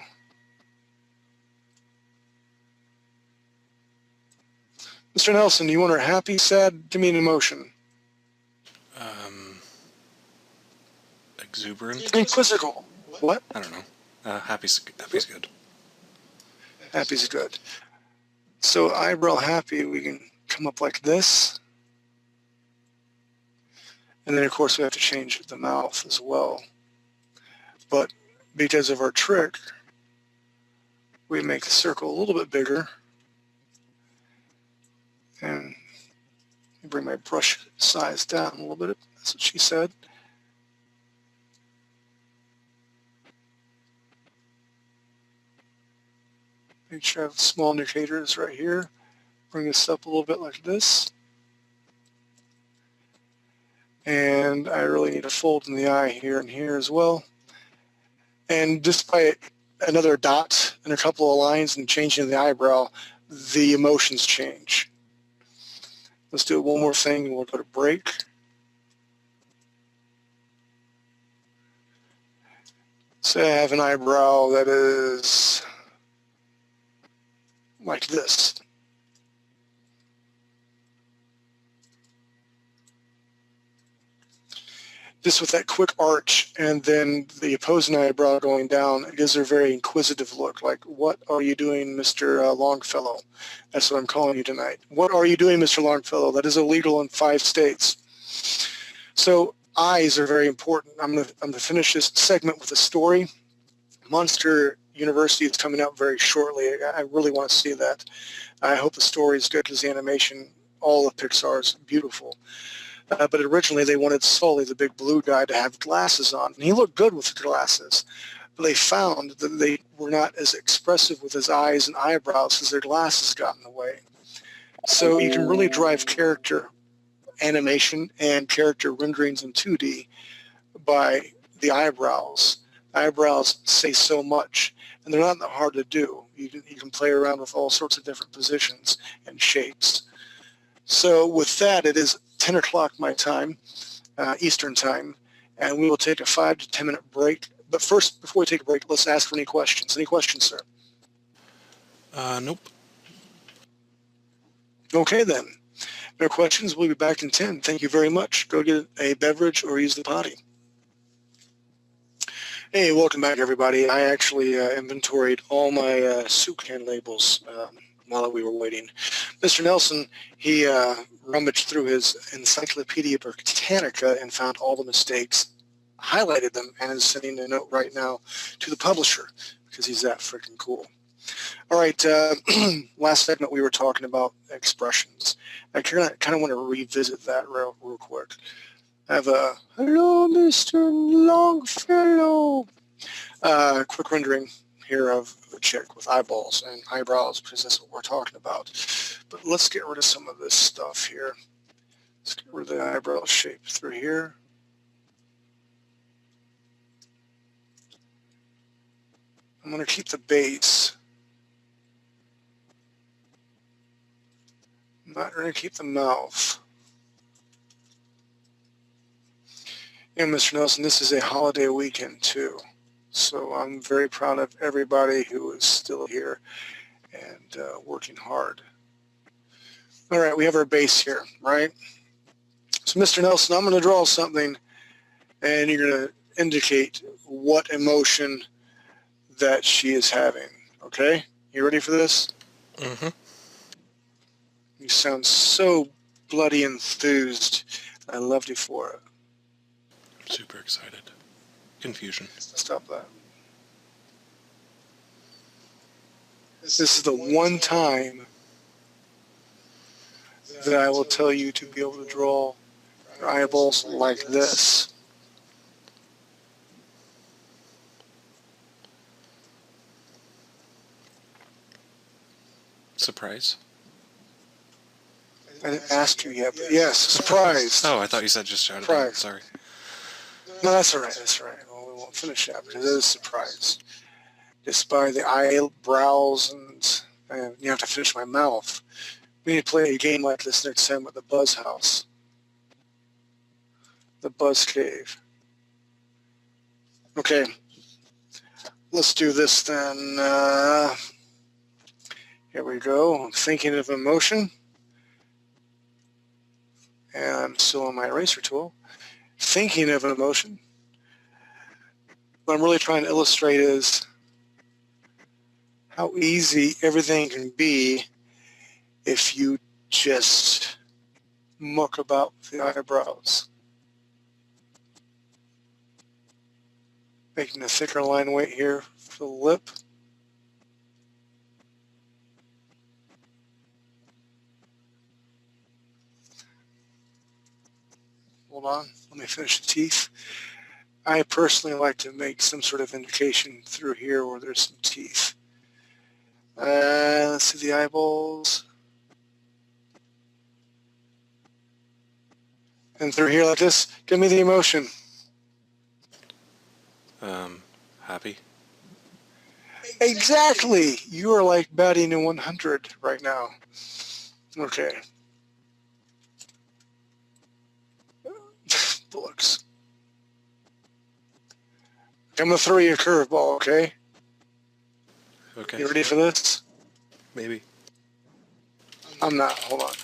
Mr. Nelson, do you want her happy, sad? Give me an emotion. Exuberant? And quizzical. What? I don't know. Happy's good. Happy's good. So eyebrow happy, we can come up like this. And then, of course, we have to change the mouth as well. But because of our trick, we make the circle a little bit bigger. And bring my brush size down a little bit. That's what she said. Make sure I have small indicators right here. Bring this up a little bit like this. And I really need a fold in the eye here and here as well. And just by another dot and a couple of lines and changing the eyebrow, the emotions change. Let's do one more thing and we'll go to break. Say I have an eyebrow that is like this. Just with that quick arch and then the opposing eyebrow going down, it gives her a very inquisitive look, like, what are you doing, Mr. Longfellow? That's what I'm calling you tonight. What are you doing, Mr. Longfellow? That is illegal in 5 states. So eyes are very important. I'm gonna finish this segment with a story. Monster University is coming out very shortly. I really want to see that. I hope the story is good because the animation, all of Pixar is beautiful. But originally they wanted Sully, the big blue guy, to have glasses on. And he looked good with the glasses. But they found that they were not as expressive with his eyes and eyebrows as their glasses got in the way. So you can really drive character animation and character renderings in 2D by the eyebrows. Eyebrows say so much, and they're not that hard to do. You can play around with all sorts of different positions and shapes. So with that, it is 10 o'clock my time, Eastern time, and we will take a 5 to 10 minute break. But first, before we take a break, let's ask for any questions. Any questions, sir? Nope. Okay then. No questions. We'll be back in 10. Thank you very much. Go get a beverage or use the potty. Hey, welcome back, everybody. I actually inventoried all my soup can labels while we were waiting. Mr. Nelson, he rummaged through his Encyclopedia Britannica and found all the mistakes, highlighted them, and is sending a note right now to the publisher because he's that freaking cool. All right, last segment we were talking about expressions. I kind of want to revisit that real quick. I have a, hello, Mr. Longfellow. Quick rendering here of a chick with eyeballs and eyebrows because that's what we're talking about. But let's get rid of some of this stuff here. Let's get rid of the eyebrow shape through here. I'm going to keep the base. I'm not going to keep the mouth. And Mr. Nelson, this is a holiday weekend too. So I'm very proud of everybody who is still here and working hard. All right, we have our base here, right? So Mr. Nelson, I'm going to draw something and you're going to indicate what emotion that she is having, okay? You ready for this? Mm-hmm. You sound so bloody enthused. I loved you for it. Super excited. Confusion. Stop that. This is the one time that I will tell you to be able to draw your eyeballs like this. Surprise? I didn't ask you yet, but yes, surprise. Oh, I thought you said just shouted Surprise. out. Sorry. No, that's all right. That's all right. Well, we won't finish that because it is a surprise. Just by the eyebrows and you have to finish my mouth. We need to play a game like this next time with the Buzz House. The Buzz Cave. Okay. Let's do this then. Here we go. I'm thinking of emotion. And I'm still on my eraser tool. Thinking of an emotion. What I'm really trying to illustrate is how easy everything can be if you just muck about the eyebrows. Making a thicker line weight here for the lip. Hold on, let me finish the teeth. I personally like to make some sort of indication through here where there's some teeth. Let's see the eyeballs. And through here like this, give me the emotion. Happy? Exactly! You are like batting in 100 right now. Okay. Bullocks. I'm going to throw you a curveball, okay? Okay. You ready for this? Maybe. I'm not. Hold on.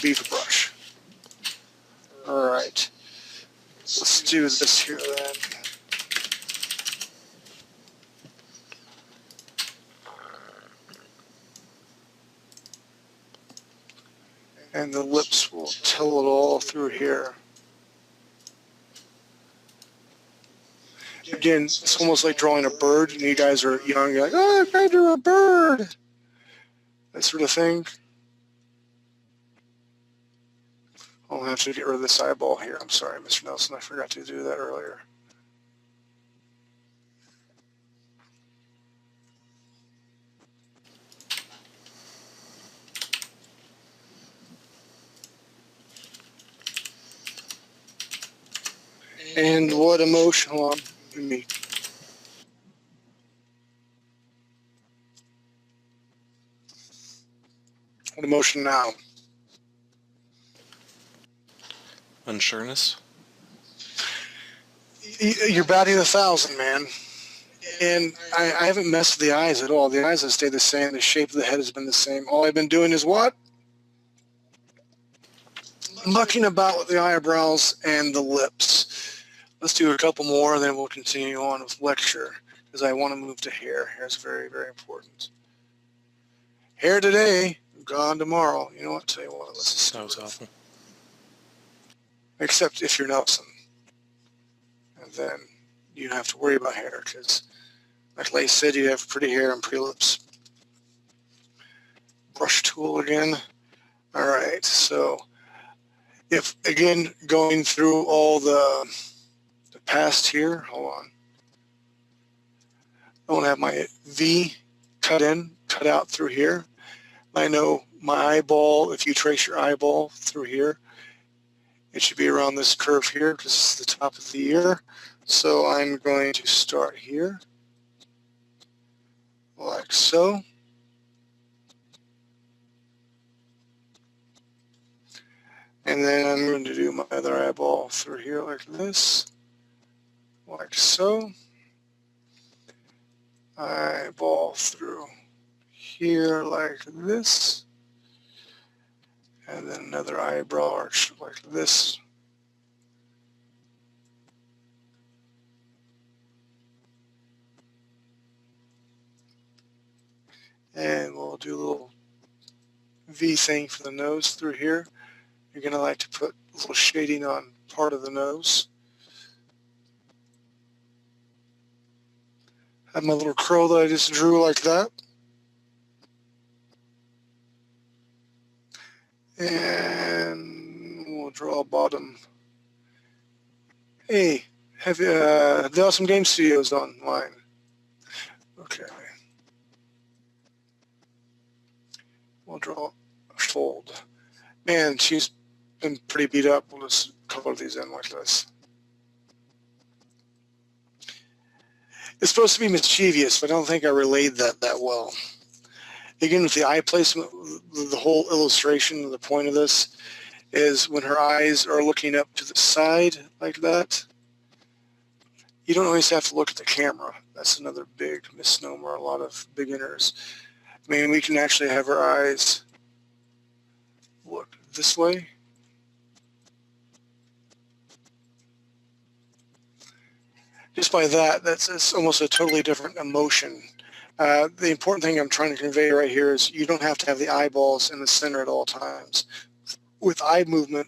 Beaver brush. All right. Let's do this here then. And the lips will tell it all through here. Again, it's almost like drawing a bird, and you guys are young, you're like, oh, I'm trying to draw a bird. That sort of thing. I'll have to get rid of this eyeball here. I'm sorry, Mr. Nelson, I forgot to do that earlier. And what emotion? Hold on. Give me. What emotion now? Unsureness? You're batting 1,000, man. And I haven't messed with the eyes at all. The eyes have stayed the same. The shape of the head has been the same. All I've been doing is what? Mucking about with the eyebrows and the lips. Let's do a couple more, and then we'll continue on with lecture, because I want to move to hair. Hair is very, very important. Hair today, gone tomorrow. You know what? Tell you what, let's just That was awful. except if you're Nelson. And then you don't have to worry about hair, because like Leigh said, you have pretty hair and pretty lips. Brush tool again. All right, so if, again, going through all the past here, hold on. I want to have my V cut out through here. I know my eyeball, if you trace your eyeball through here, it should be around this curve here, because this is the top of the ear. So I'm going to start here, like so. And then I'm going to do my other eyeball through here like this, like so. Eyeball through here like this. And then another eyebrow arch like this. And we'll do a little V thing for the nose through here. You're going to like to put a little shading on part of the nose. Have my little crow that I just drew like that. And we'll draw a bottom. Hey, have you, the Awesome Game Studios online? Okay. We'll draw a fold. Man, she's been pretty beat up. We'll just color these in like this. It's supposed to be mischievous, but I don't think I relayed that well. Again, with the eye placement, the whole illustration, the point of this is when her eyes are looking up to the side like that, you don't always have to look at the camera. That's another big misnomer, a lot of beginners. I mean, we can actually have her eyes look this way. Just by that, it's almost a totally different emotion. The important thing I'm trying to convey right here is you don't have to have the eyeballs in the center at all times. With eye movement,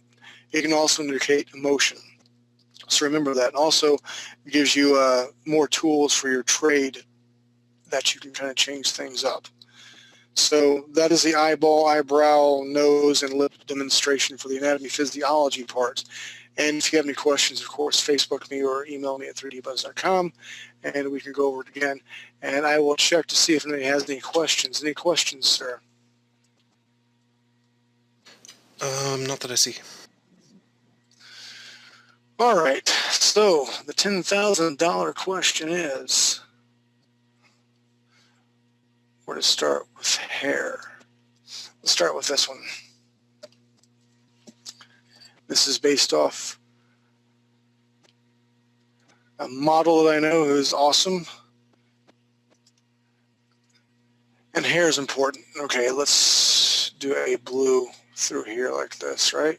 it can also indicate emotion. So remember that. And also, it gives you more tools for your trade that you can kind of change things up. So that is the eyeball, eyebrow, nose, and lip demonstration for the anatomy physiology part. And if you have any questions, of course, Facebook me or email me at 3dbuzz.com, and we can go over it again. And I will check to see if anybody has any questions. Any questions, sir? Not that I see. All right. So the $10,000 question is, where to start with hair? Let's start with this one. This is based off a model that I know who's awesome. And hair is important. Okay, let's do a blue through here like this, right?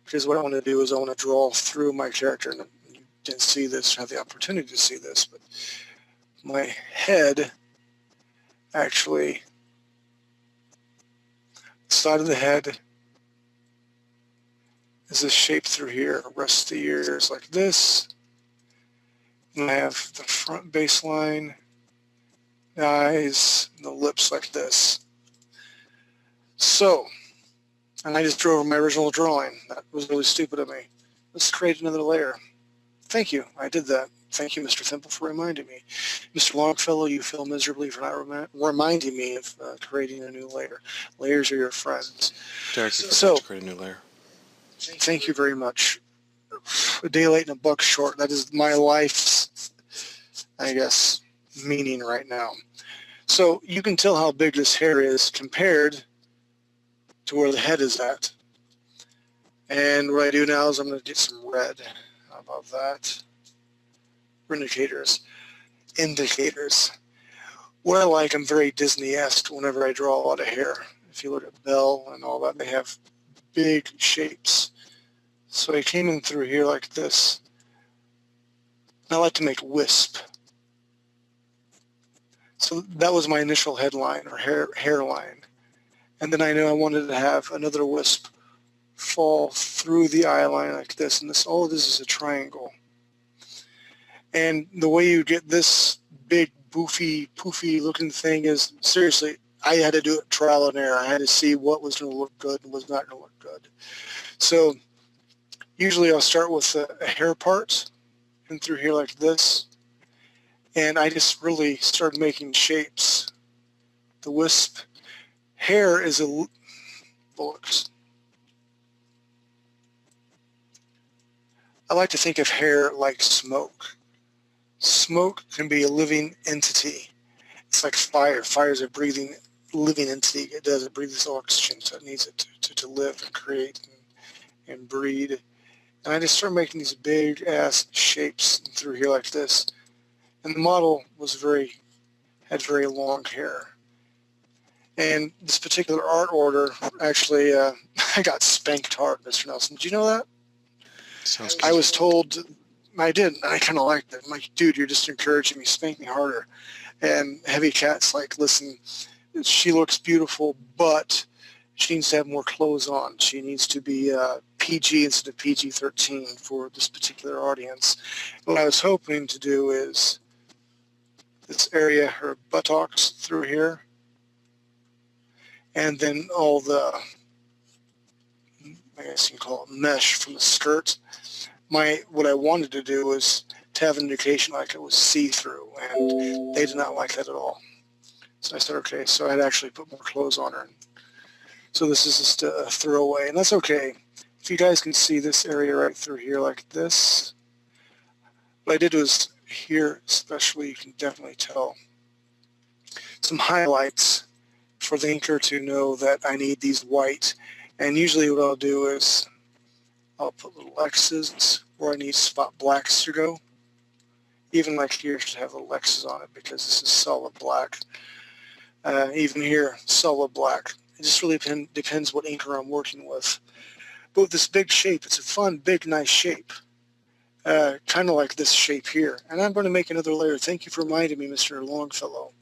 Because what I want to do is I want to draw through my character. And you didn't see this, have the opportunity to see this, but my head actually, the side of the head is this shape through here. The rest of the ears like this. And I have the front baseline, the eyes, and the lips like this. So, and I just drew over my original drawing. That was really stupid of me. Let's create another layer. Thank you. I did that. Thank you, Mr. Thimble, for reminding me. Mr. Longfellow, you fail miserably for not reminding me of creating a new layer. Layers are your friends. Derek, you So, forgot to create a new layer. thank you very much. a day late and a buck short. That is my life's, I guess, meaning right now. So you can tell how big this hair is compared to where the head is at. And what I do now is I'm going to get some red. How about that? Indicators. What I like, I'm very Disney-esque whenever I draw a lot of hair. If you look at Belle and all that, they have big shapes. So I came in through here like this. I like to make wisp. So that was my initial headline or hairline. And then I knew I wanted to have another wisp fall through the eye line like this. And all of this is a triangle. And the way you get this big, poofy looking thing is, seriously, I had to do it trial and error. I had to see what was going to look good and was not going to look good. So usually I'll start with a hair part and through here like this. And I just really started making shapes. The wisp hair is a bullocks. I like to think of hair like smoke. Smoke can be a living entity. It's like fire. Fire is a breathing, living entity. It breathes oxygen, so it needs it to live and create and breed. And I just started making these big ass shapes through here like this. And the model had very long hair. And this particular art order, actually, I got spanked hard, Mr. Nelson. Did you know that? Sounds I was told, I did, and I kind of liked it. I'm like, dude, you're just encouraging me, spank me harder. And Heavy Cat's like, listen, she looks beautiful, but she needs to have more clothes on. She needs to be PG instead of PG-13 for this particular audience. What I was hoping to do is this area, her buttocks through here, and then all the, I guess you can call it mesh from the skirt. What I wanted to do was to have an indication like it was see-through, and they did not like that at all. So I said, okay, so I had to actually put more clothes on her. So this is just a throwaway, and that's okay. If you guys can see this area right through here like this, what I did was here especially, you can definitely tell some highlights for the inker to know that I need these white. And usually what I'll do is I'll put little X's where I need spot blacks to go. Even like here should have little X's on it because this is solid black. Even here, solid black. It just really depends what inker I'm working with. But with this big shape, it's a fun, big, nice shape. Kind of like this shape here. And I'm going to make another layer. Thank you for reminding me, Mr. Longfellow.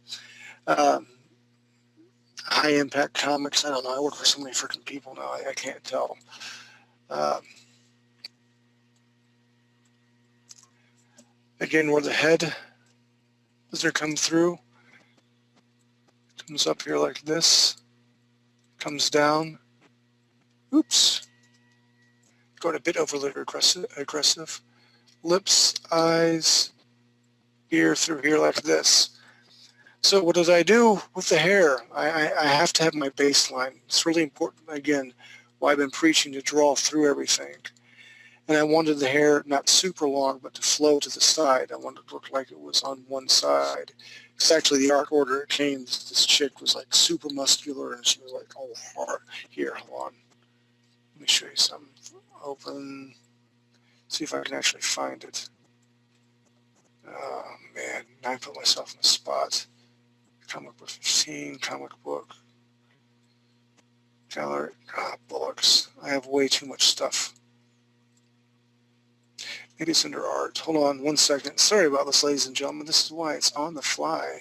High Impact Comics. I don't know. I work for so many freaking people now. I can't tell. Again, where the head does come through, comes up here like this, comes down. Oops. Going a bit overly aggressive. Lips, eyes, ear through here like this. So what did I do with the hair? I have to have my baseline. It's really important, again, why I've been preaching to draw through everything. And I wanted the hair not super long, but to flow to the side. I wanted it to look like it was on one side. It's actually the art order it came, this chick was like super muscular, and she was like, oh, hard. Here, hold on. Let me show you something. Open. See if I can actually find it. Oh, man. Now I put myself in the spot. Comic book 15, comic book. Gallery. Bullocks. I have way too much stuff. Maybe it's under art. Hold on 1 second. Sorry about this, ladies and gentlemen. This is why it's on the fly.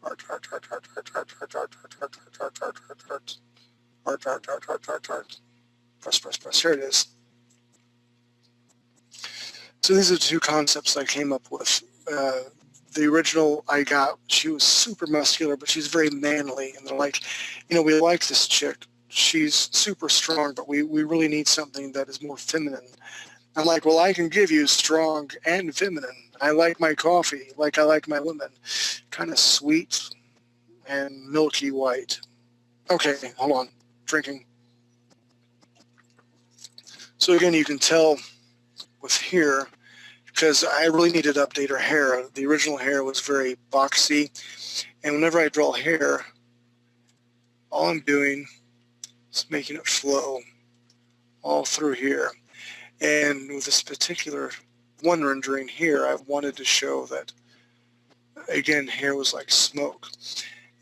Art. Press. Here it is. So these are the two concepts I came up with. The original I got, she was super muscular, but she's very manly. And they're like, we like this chick. She's super strong, but we really need something that is more feminine. I'm like, well, I can give you strong and feminine. I like my coffee like I like my women. Kind of sweet and milky white. Okay, hold on. Drinking. So again, you can tell with here, because I really needed to update her hair. The original hair was very boxy, and whenever I draw hair, all I'm doing is making it flow all through here. And with this particular one rendering here, I wanted to show that, again, hair was like smoke.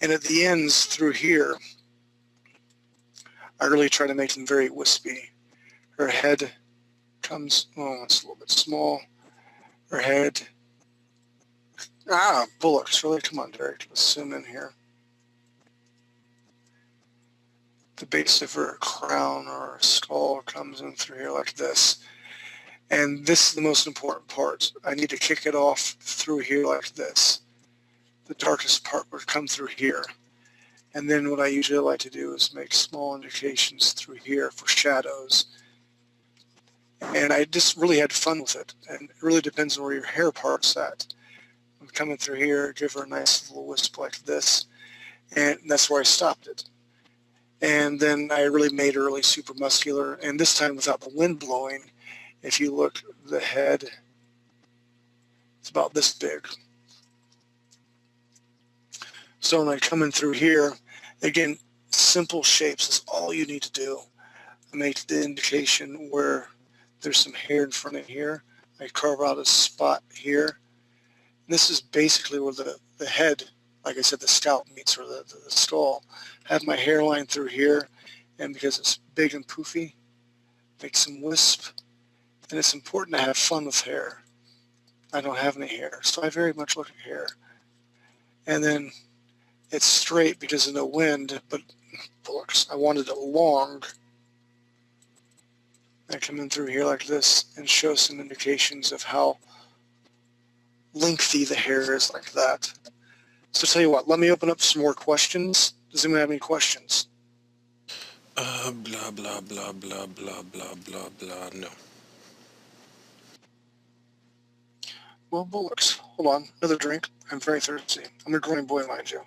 And at the ends through here, I really try to make them very wispy. Her head comes, oh, it's a little bit small. Her head, bullocks, really? Come on, Derek, let's zoom in here. The base of her crown or skull comes in through here like this. And this is the most important part. I need to kick it off through here like this. The darkest part would come through here. And then what I usually like to do is make small indications through here for shadows. And I just really had fun with it. And it really depends on where your hair part's at. I'm coming through here, give her a nice little wisp like this. And that's where I stopped it. And then I really made her really super muscular. And this time without the wind blowing, if you look, the head, it's about this big. So when I come in through here, again, simple shapes is all you need to do. Make the indication where there's some hair in front of here. I carve out a spot here. And this is basically where the head, like I said, the scalp meets, or the skull. I have my hairline through here, and because it's big and poofy, make some wisp. And it's important to have fun with hair. I don't have any hair, so I very much look at hair. And then it's straight because of no wind, but bullocks, I wanted it long. I come in through here like this and show some indications of how lengthy the hair is like that. So tell you what, let me open up some more questions. Does anyone have any questions? Blah, blah, blah, blah, blah, blah, blah, blah, no. Well, bullocks, hold on, another drink. I'm very thirsty. I'm a growing boy, mind you.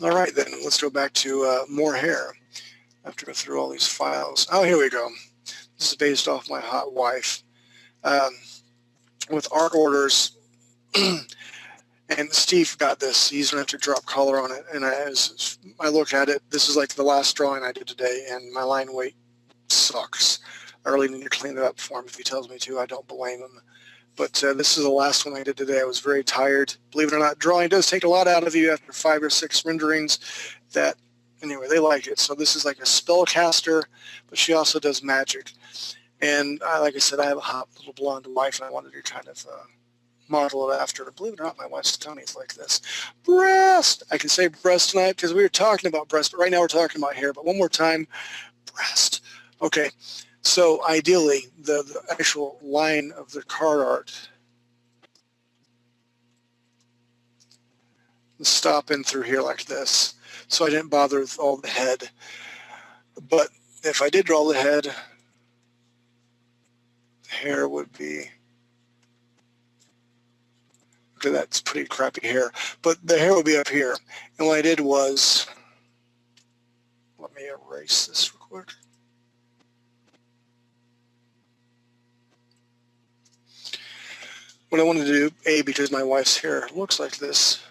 All right, then, let's go back to more hair. I have to go through all these files. Oh, here we go. This is based off my hot wife. With art orders, and Steve got this. He's going to have to drop color on it. And as I look at it, this is like the last drawing I did today, and my line weight sucks. I really need to clean it up for him if he tells me to. I don't blame him. But this is the last one I did today. I was very tired. Believe it or not, drawing does take a lot out of you after 5 or 6 renderings. That, anyway, they like it. So this is like a spellcaster, but she also does magic. And like I said, I have a hot little blonde wife, and I wanted to kind of model it after. Believe it or not, my wife's tummy is like this. Breast! I can say breast tonight because we were talking about breast, but right now we're talking about hair. But one more time, breast. Okay. So ideally, the actual line of the card art, stop in through here like this. So I didn't bother with all the head. But if I did draw the head, the hair would be, okay, that's pretty crappy hair. But the hair would be up here. And what I did was, let me erase this real quick. What I wanted to do, because my wife's hair looks like this,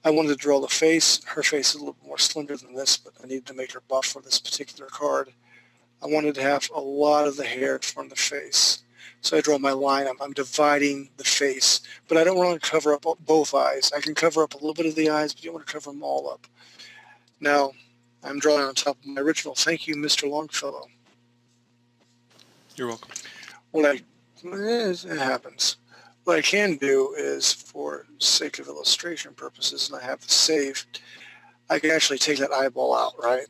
I wanted to draw the face. Her face is a little more slender than this, but I needed to make her buff for this particular card. I wanted to have a lot of the hair from the face. So I draw my line. I'm dividing the face, but I don't want to cover up both eyes. I can cover up a little bit of the eyes, but you don't want to cover them all up. Now, I'm drawing on top of my original. Thank you, Mr. Longfellow. You're welcome. It happens. What I can do is, for sake of illustration purposes, and I have this saved, I can actually take that eyeball out, right?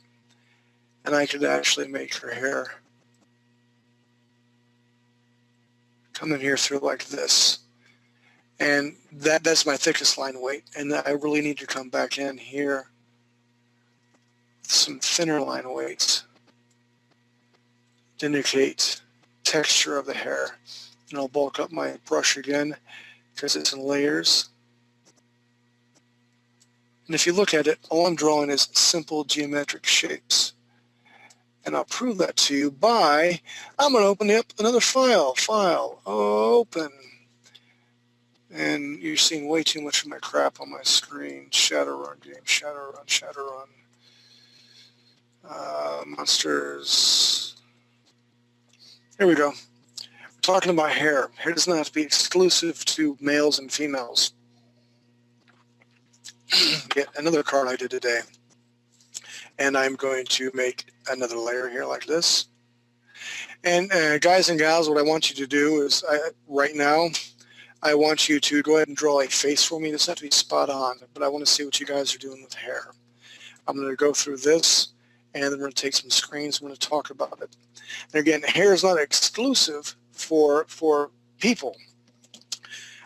And I could actually make her hair come in here through like this. And that's my thickest line weight. And I really need to come back in here with some thinner line weights to indicate texture of the hair. And I'll bulk up my brush again because it's in layers. And if you look at it, all I'm drawing is simple geometric shapes. And I'll prove that to you by, I'm going to open up another file. File, open. And you're seeing way too much of my crap on my screen. Shadowrun game, Shadowrun. Monsters. Here we go. We're talking about hair. Hair does not have to be exclusive to males and females. Get another card I did today. And I'm going to make another layer here like this. And guys and gals, what I want you to do is, right now, I want you to go ahead and draw a face for me. It doesn't have to be spot on, but I want to see what you guys are doing with hair. I'm going to go through this, and then we're going to take some screens. I'm going to talk about it. And again, hair is not exclusive for people.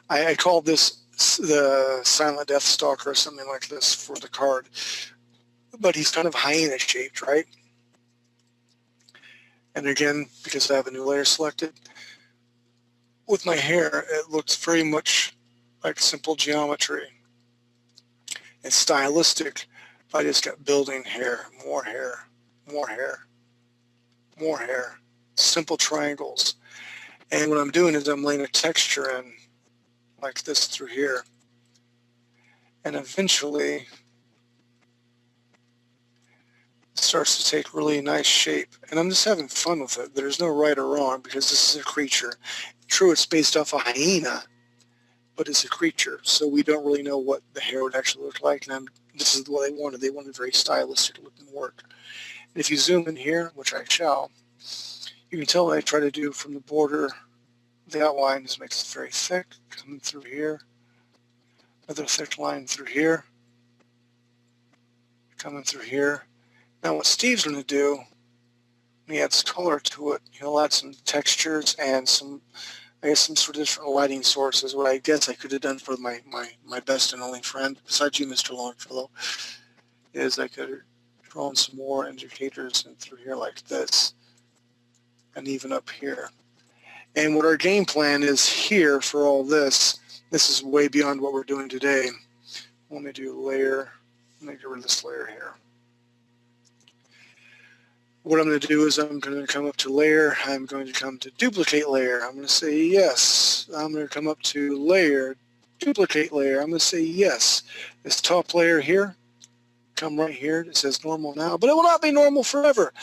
I call this the Silent Death Stalker or something like this for the card. But he's kind of hyena shaped, right? And again, because I have a new layer selected, with my hair, it looks very much like simple geometry. It's stylistic. I just kept building hair, more hair, more hair, more hair, simple triangles. And what I'm doing is I'm laying a texture in like this through here. And eventually it starts to take really nice shape. And I'm just having fun with it. There's no right or wrong because this is a creature. True, it's based off a hyena, but it's a creature. So we don't really know what the hair would actually look like. And this is what they wanted. They wanted very stylistic looking work. And if you zoom in here, which I shall, you can tell what I try to do from the border. The outline just makes it very thick, coming through here. Another thick line through here, coming through here. Now what Steve's going to do, when he adds color to it, he'll add some textures and some, I guess, some sort of different lighting sources. What I guess I could have done for my best and only friend, besides you, Mr. Longfellow, is I could have drawn some more indicators in through here like this, and even up here. And what our game plan is here for all this, this is way beyond what we're doing today. Let me do layer, let me get rid of this layer here. What I'm going to do is I'm going to come up to layer, I'm going to come to duplicate layer, I'm going to say yes. I'm going to come up to layer, duplicate layer, I'm going to say yes. This top layer here, come right here, it says normal now, but it will not be normal forever.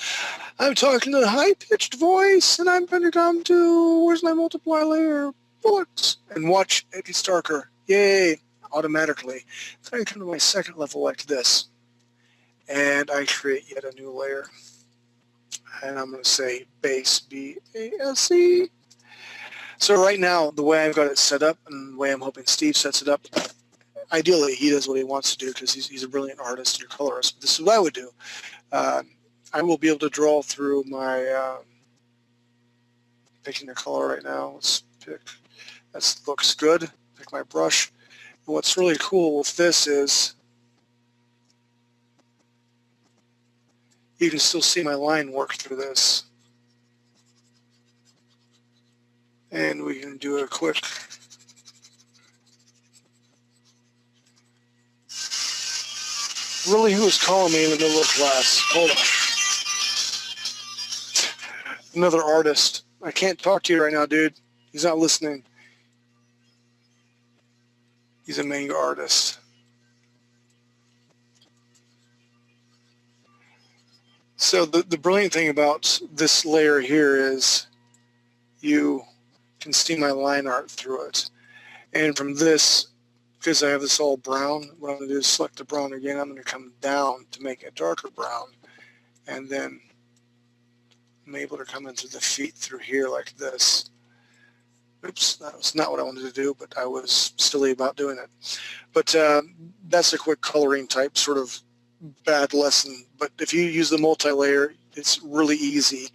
I'm talking in a high-pitched voice, and I'm going to come to, where's my multiply layer? Bullets. And watch, it gets darker. Yay, automatically. So I come to my second level like this, and I create yet a new layer. And I'm going to say base, B-A-S-E. So right now, the way I've got it set up, and the way I'm hoping Steve sets it up, ideally he does what he wants to do because he's a brilliant artist and a colorist. But this is what I would do. I will be able to draw through my, picking a color right now. Let's pick, that looks good. Pick my brush. And what's really cool with this is you can still see my line work through this. And we can do a quick really, who is calling me in the middle of class? Hold on. Another artist. I can't talk to you right now, dude. He's not listening. He's a manga artist. So the brilliant thing about this layer here is you can see my line art through it. And from this, because I have this all brown, what I'm going to do is select the brown again. I'm going to come down to make it darker brown. And then I'm able to come into the feet through here like this. Oops, that was not what I wanted to do, but I was silly about doing it. But that's a quick coloring type sort of bad lesson. But if you use the multi-layer, it's really easy.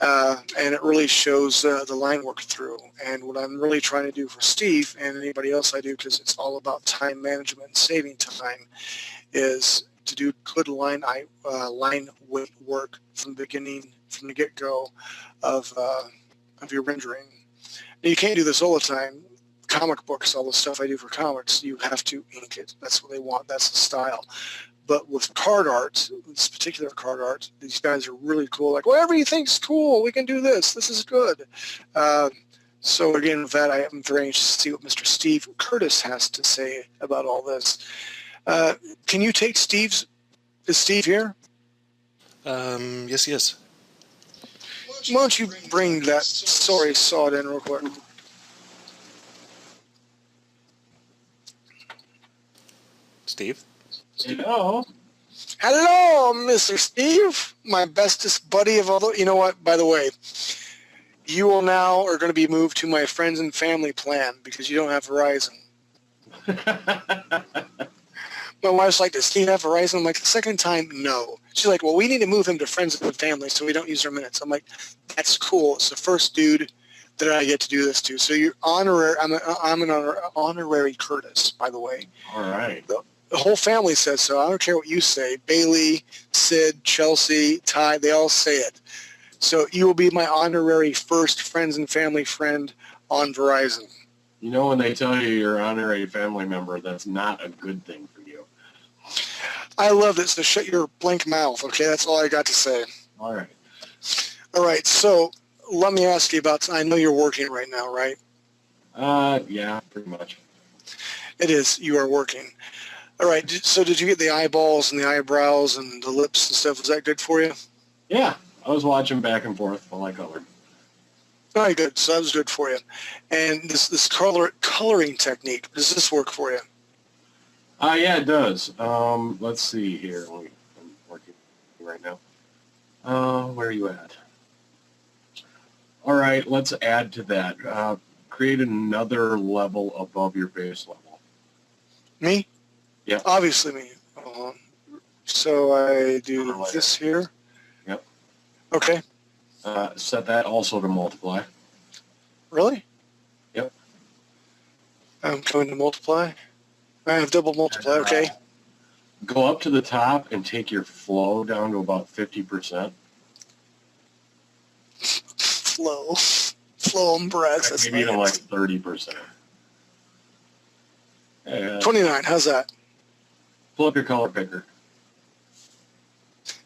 And it really shows the line work through. And what I'm really trying to do for Steve and anybody else I do, because it's all about time management and saving time, is to do good line weight work from the beginning, from the get-go of your rendering. And you can't do this all the time. Comic books, all the stuff I do for comics, you have to ink it. That's what they want. That's the style. But with card art, this particular card art, these guys are really cool. Like, whatever you think's cool, we can do this. This is good. So again, with that, I am very anxious to see what Mr. Steve Curtis has to say about all this. Can you take Steve's? Is Steve here? Yes, he is. Why don't you bring that sorry sawed in real quick? Steve? Hello. Hello, Mr. Steve, my bestest buddy of all the... You know what, by the way, you will now are going to be moved to my friends and family plan because you don't have Verizon. My wife's like, does Steve have Verizon? I'm like, the second time, no. She's like, well, we need to move him to friends and family so we don't use their minutes. I'm like, that's cool. It's the first dude that I get to do this to. So you're honorary. I'm an honorary Curtis, by the way. All right. The whole family says so. I don't care what you say. Bailey, Sid, Chelsea, Ty, they all say it. So you will be my honorary first friends and family friend on Verizon. You know when they tell you you're an honorary family member, that's not a good thing for you. I love it. So shut your blank mouth, okay? That's all I got to say. All right. All right. So let me ask you about, I know you're working right now, right? Yeah, pretty much. It is. You are working. All right. So did you get the eyeballs and the eyebrows and the lips and stuff? Was that good for you? Yeah, I was watching back and forth while I colored. All right, good. So that was good for you. And this coloring technique, does this work for you? Yeah, it does. Let's see here. I'm working right now. Where are you at? All right, let's add to that. Create another level above your base level. Me? Yeah. Obviously me. So I do this here. Yep. Okay. Set that also to multiply. Really? Yep. I'm going to multiply. I have double multiply. Okay. Go up to the top and take your flow down to about 50%. Flow and breaths. That's Maybe even my like 30%. 29. How's that? Pull up your color picker.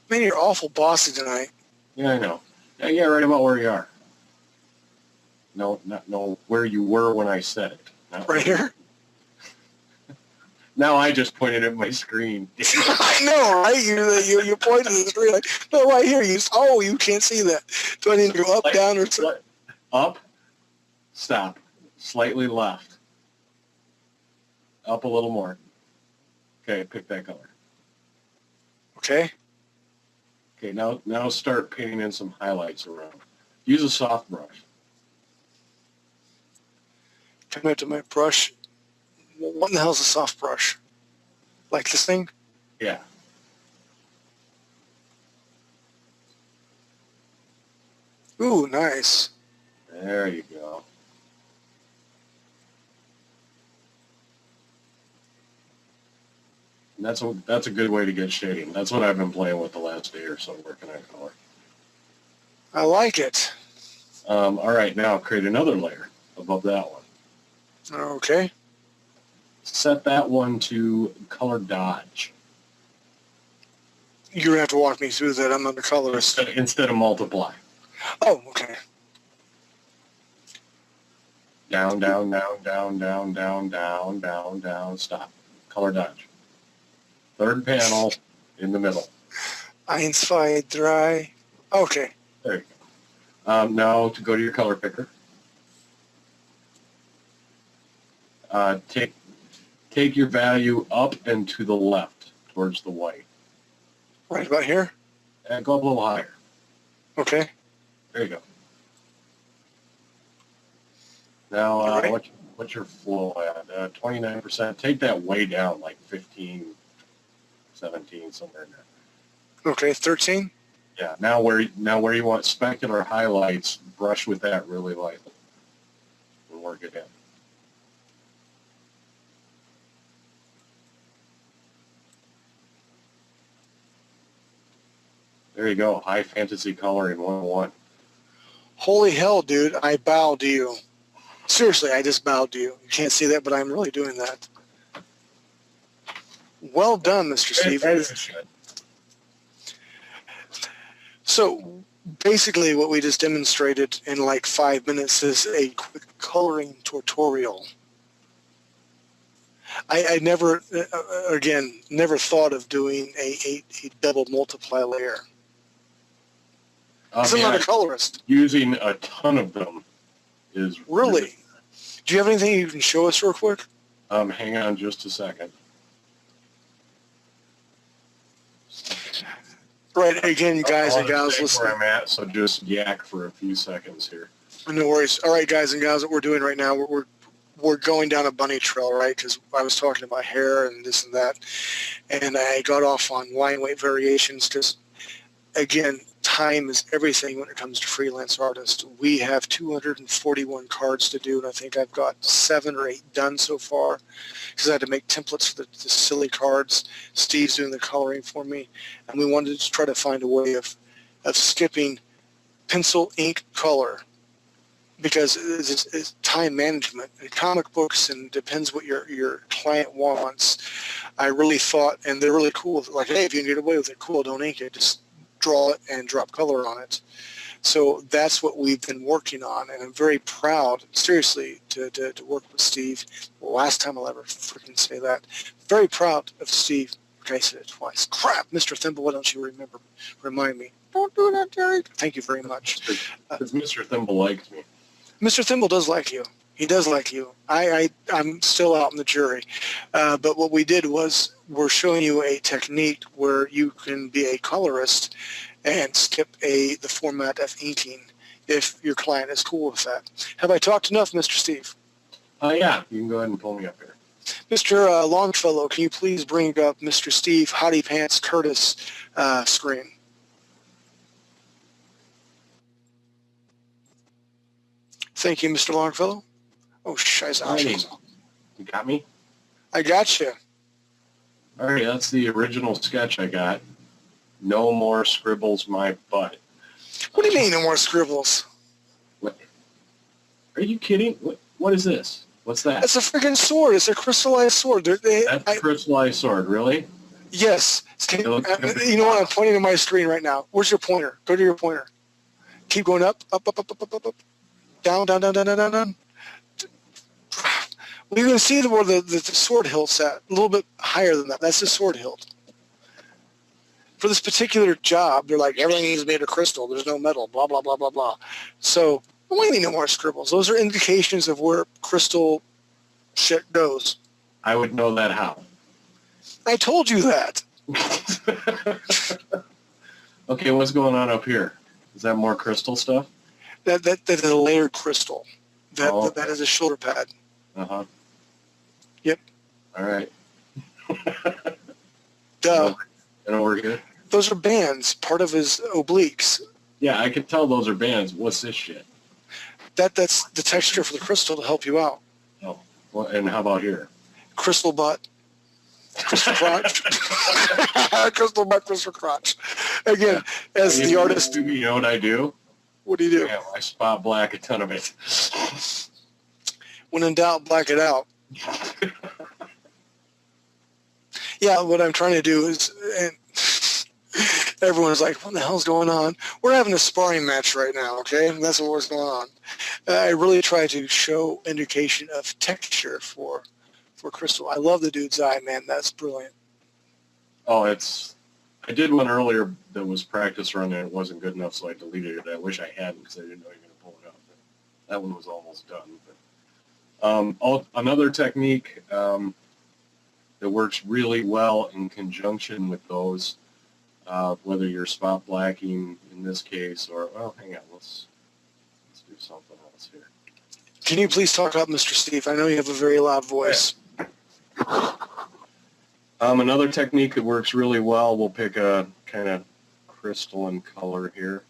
Man, you're awful bossy tonight. Yeah, I know. Yeah, right about where you are. No, where you were when I said it. Not Right here? Now I just pointed at my screen. I know, right? You pointed at the screen like, no, right here. You can't see that. Do I need to go up, down, or something? Up, stop, slightly left, up a little more. Okay, pick that color. Okay. Okay, now start painting in some highlights around. Use a soft brush. Come out to my brush. What in the hell is a soft brush? Like this thing? Yeah. Ooh, nice. There you go. And that's a good way to get shading. That's what I've been playing with the last day or so, working on color. I like it. All right, now create another layer above that one. Okay. Set that one to color dodge. You're going to have to walk me through that. I'm not a colorist. Instead of multiply. Oh, okay. Down, down, down, down, down, down, down, down, down, stop. Color dodge. Third panel in the middle. 1, 2, 3. Okay. There you go. Now to go to your color picker. Take your value up and to the left towards the white. Right about here? And go up a little higher. Okay. There you go. Now, right. what's your flow at? 29%. Take that way down, like 15, 17, somewhere in there. Okay, 13? Yeah. Now where you want specular highlights, brush with that really lightly and work it in. There you go. High fantasy coloring 101. Holy hell, dude. I bow to you. Seriously, I just bowed to you. You can't see that, but I'm really doing that. Well done, Mr. Steve. As it should. So basically what we just demonstrated in like 5 minutes is a quick coloring tutorial. I never, again, never thought of doing a double multiply layer. Because I'm not a colorist. Using a ton of them is Really? Do you have anything you can show us real quick? Hang on just a second. Right, again, guys and I'll gals, stay listen. where I'm at, so just yak for a few seconds here. No worries. All right, guys and gals, what we're doing right now, we're going down a bunny trail, right? Because I was talking about hair and this and that, and I got off on line weight variations because, again, time is everything when it comes to freelance artists. We have 241 cards to do, and I think I've got 7 or 8 done so far because I had to make templates for the silly cards. Steve's doing the coloring for me, and we wanted to try to find a way of skipping pencil, ink, color because it's time management. In comic books, and depends what your client wants. I really thought, and they're really cool, like, hey, if you can get away with it, cool, don't ink it, just draw it and drop color on it. So that's what we've been working on, and I'm very proud, seriously, to work with Steve. Last time I'll ever freaking say that. Very proud of Steve. Okay, I said it twice. Crap, Mr. Thimble, why don't you remind me? Don't do that, Derek. Thank you very much. Because Mr. Thimble likes me. Mr. Thimble does like you. He does like you. I'm still out in the jury. But what we did was we're showing you a technique where you can be a colorist and skip the format of inking if your client is cool with that. Have I talked enough, Mr. Steve? Yeah, you can go ahead and pull me up here. Mr. Longfellow, can you please bring up Mr. Steve Hottie Pants Curtis screen? Thank you, Mr. Longfellow. Oh, scheiße. Alrighty. You got me? I got you. All right, that's the original sketch I got. No more scribbles my butt. What do you mean no more scribbles? What? Are you kidding? What is this? What's that? It's a freaking sword. It's a crystallized sword. That's a crystallized sword, really? Yes. You know what? I'm pointing to my screen right now. Where's your pointer? Go to your pointer. Keep going up, up, up, up, up, up, up, up. Down, down, down, down, down, down, down. Well, you can see where the sword hilt's at. A little bit higher than that. That's the sword hilt. For this particular job, they're like, everything is made of crystal. There's no metal, blah, blah, blah, blah, blah. So, what do you mean no more scribbles? Those are indications of where crystal shit goes. I would know that how. I told you that. Okay, what's going on up here? Is that more crystal stuff? That is a layered crystal. Okay. That is a shoulder pad. Uh-huh. Yep. All right. Duh. And over here? Those are bands, part of his obliques. Yeah, I can tell those are bands. What's this shit? That's the texture for the crystal to help you out. Oh, well, and how about here? Crystal butt. Crystal crotch. Crystal butt, crystal crotch. Again, as the artist. You know what I do? What do you do? Yeah, I spot black a ton of it. When in doubt, black it out. Yeah, what I'm trying to do is, and everyone's like, what the hell's going on? We're having a sparring match right now, okay? And that's what's going on. I really try to show indication of texture for crystal. I love the dude's eye, man. That's brilliant. Oh, I did one earlier that was practice run and it wasn't good enough, so I deleted it. I wish I hadn't because I didn't know you were going to pull it up. But that one was almost done. But, another technique that works really well in conjunction with those, whether you're spot blacking in this case or, well, hang on, let's do something else here. Can you please talk up, Mr. Steve? I know you have a very loud voice. Another technique that works really well, we'll pick a kind of crystalline color here.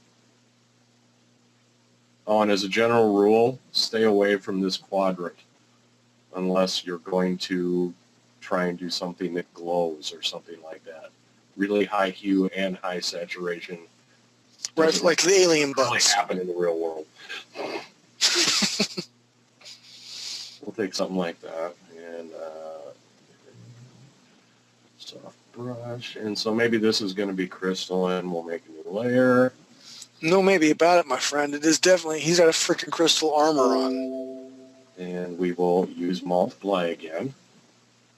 Oh, and as a general rule, stay away from this quadrant unless you're going to try and do something that glows or something like that. Really high hue and high saturation. Right, like the alien Really bugs. happen in the real world. We'll take something like that and Soft brush. And so maybe this is going to be crystalline. We'll make a new layer. No maybe about it, my friend. It is definitely, he's got a freaking crystal armor on. And we will use multiply again.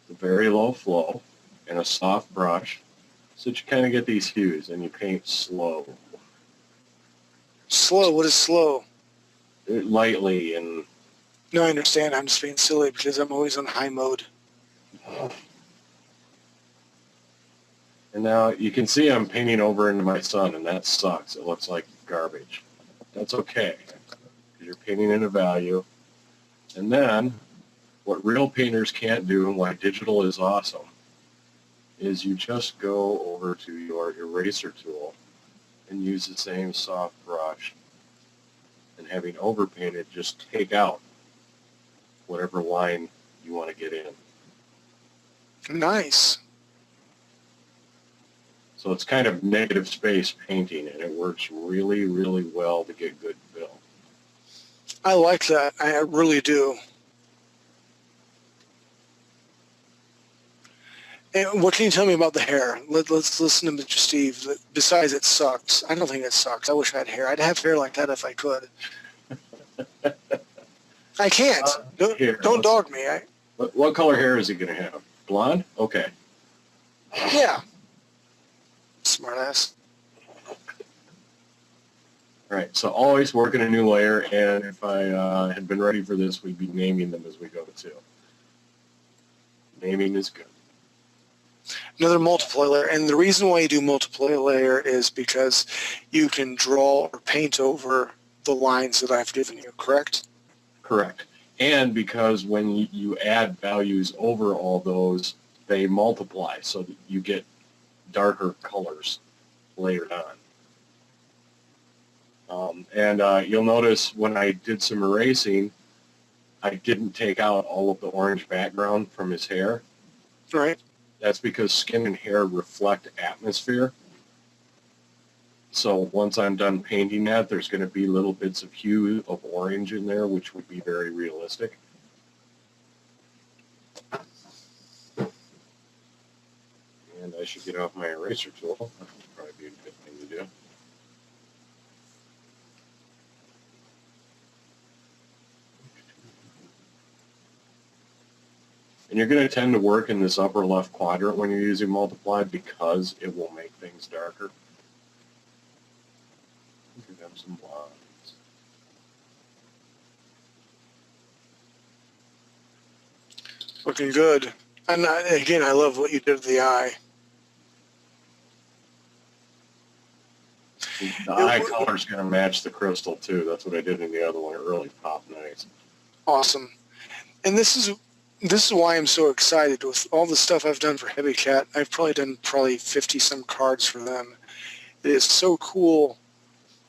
The very low flow and a soft brush. So that you kind of get these hues and you paint slow. Slow? What is slow? Lightly and... No, I understand. I'm just being silly because I'm always on high mode. And now you can see I'm painting over into my sun, and that sucks. It looks like garbage. That's okay, because you're painting in a value. And then, what real painters can't do, and why digital is awesome, is you just go over to your eraser tool and use the same soft brush. And having overpainted, just take out whatever line you want to get in. Nice. So it's kind of negative space painting, and it works really, really well to get good fill. I like that. I really do. And what can you tell me about the hair? Let's listen to Mr. Steve. Besides, it sucks. I don't think it sucks. I wish I had hair. I'd have hair like that if I could. I can't. Don't dog me. What color hair is he going to have? Blonde? Okay. Yeah. Smartass. All right, so always working a new layer, and if I had been ready for this, we'd be naming them as we go too. Naming is good. Another multiply layer, and the reason why you do multiply layer is because you can draw or paint over the lines that I've given you, correct? Correct. And because when you add values over all those, they multiply, so that you get darker colors layered on. You'll notice when I did some erasing, I didn't take out all of the orange background from his hair. Right. That's because skin and hair reflect atmosphere. So once I'm done painting that, there's going to be little bits of hue of orange in there, which would be very realistic. And I should get off my eraser tool. That would probably be a good thing to do. And you're going to tend to work in this upper left quadrant when you're using multiply because it will make things darker. Give them some blondes. Looking good. And again, I love what you did to the eye. The eye color is going to match the crystal too. That's what I did in the other one. It really popped nice. Awesome. And this is why I'm so excited with all the stuff I've done for Heavy Cat. I've probably done 50 some cards for them. It is so cool,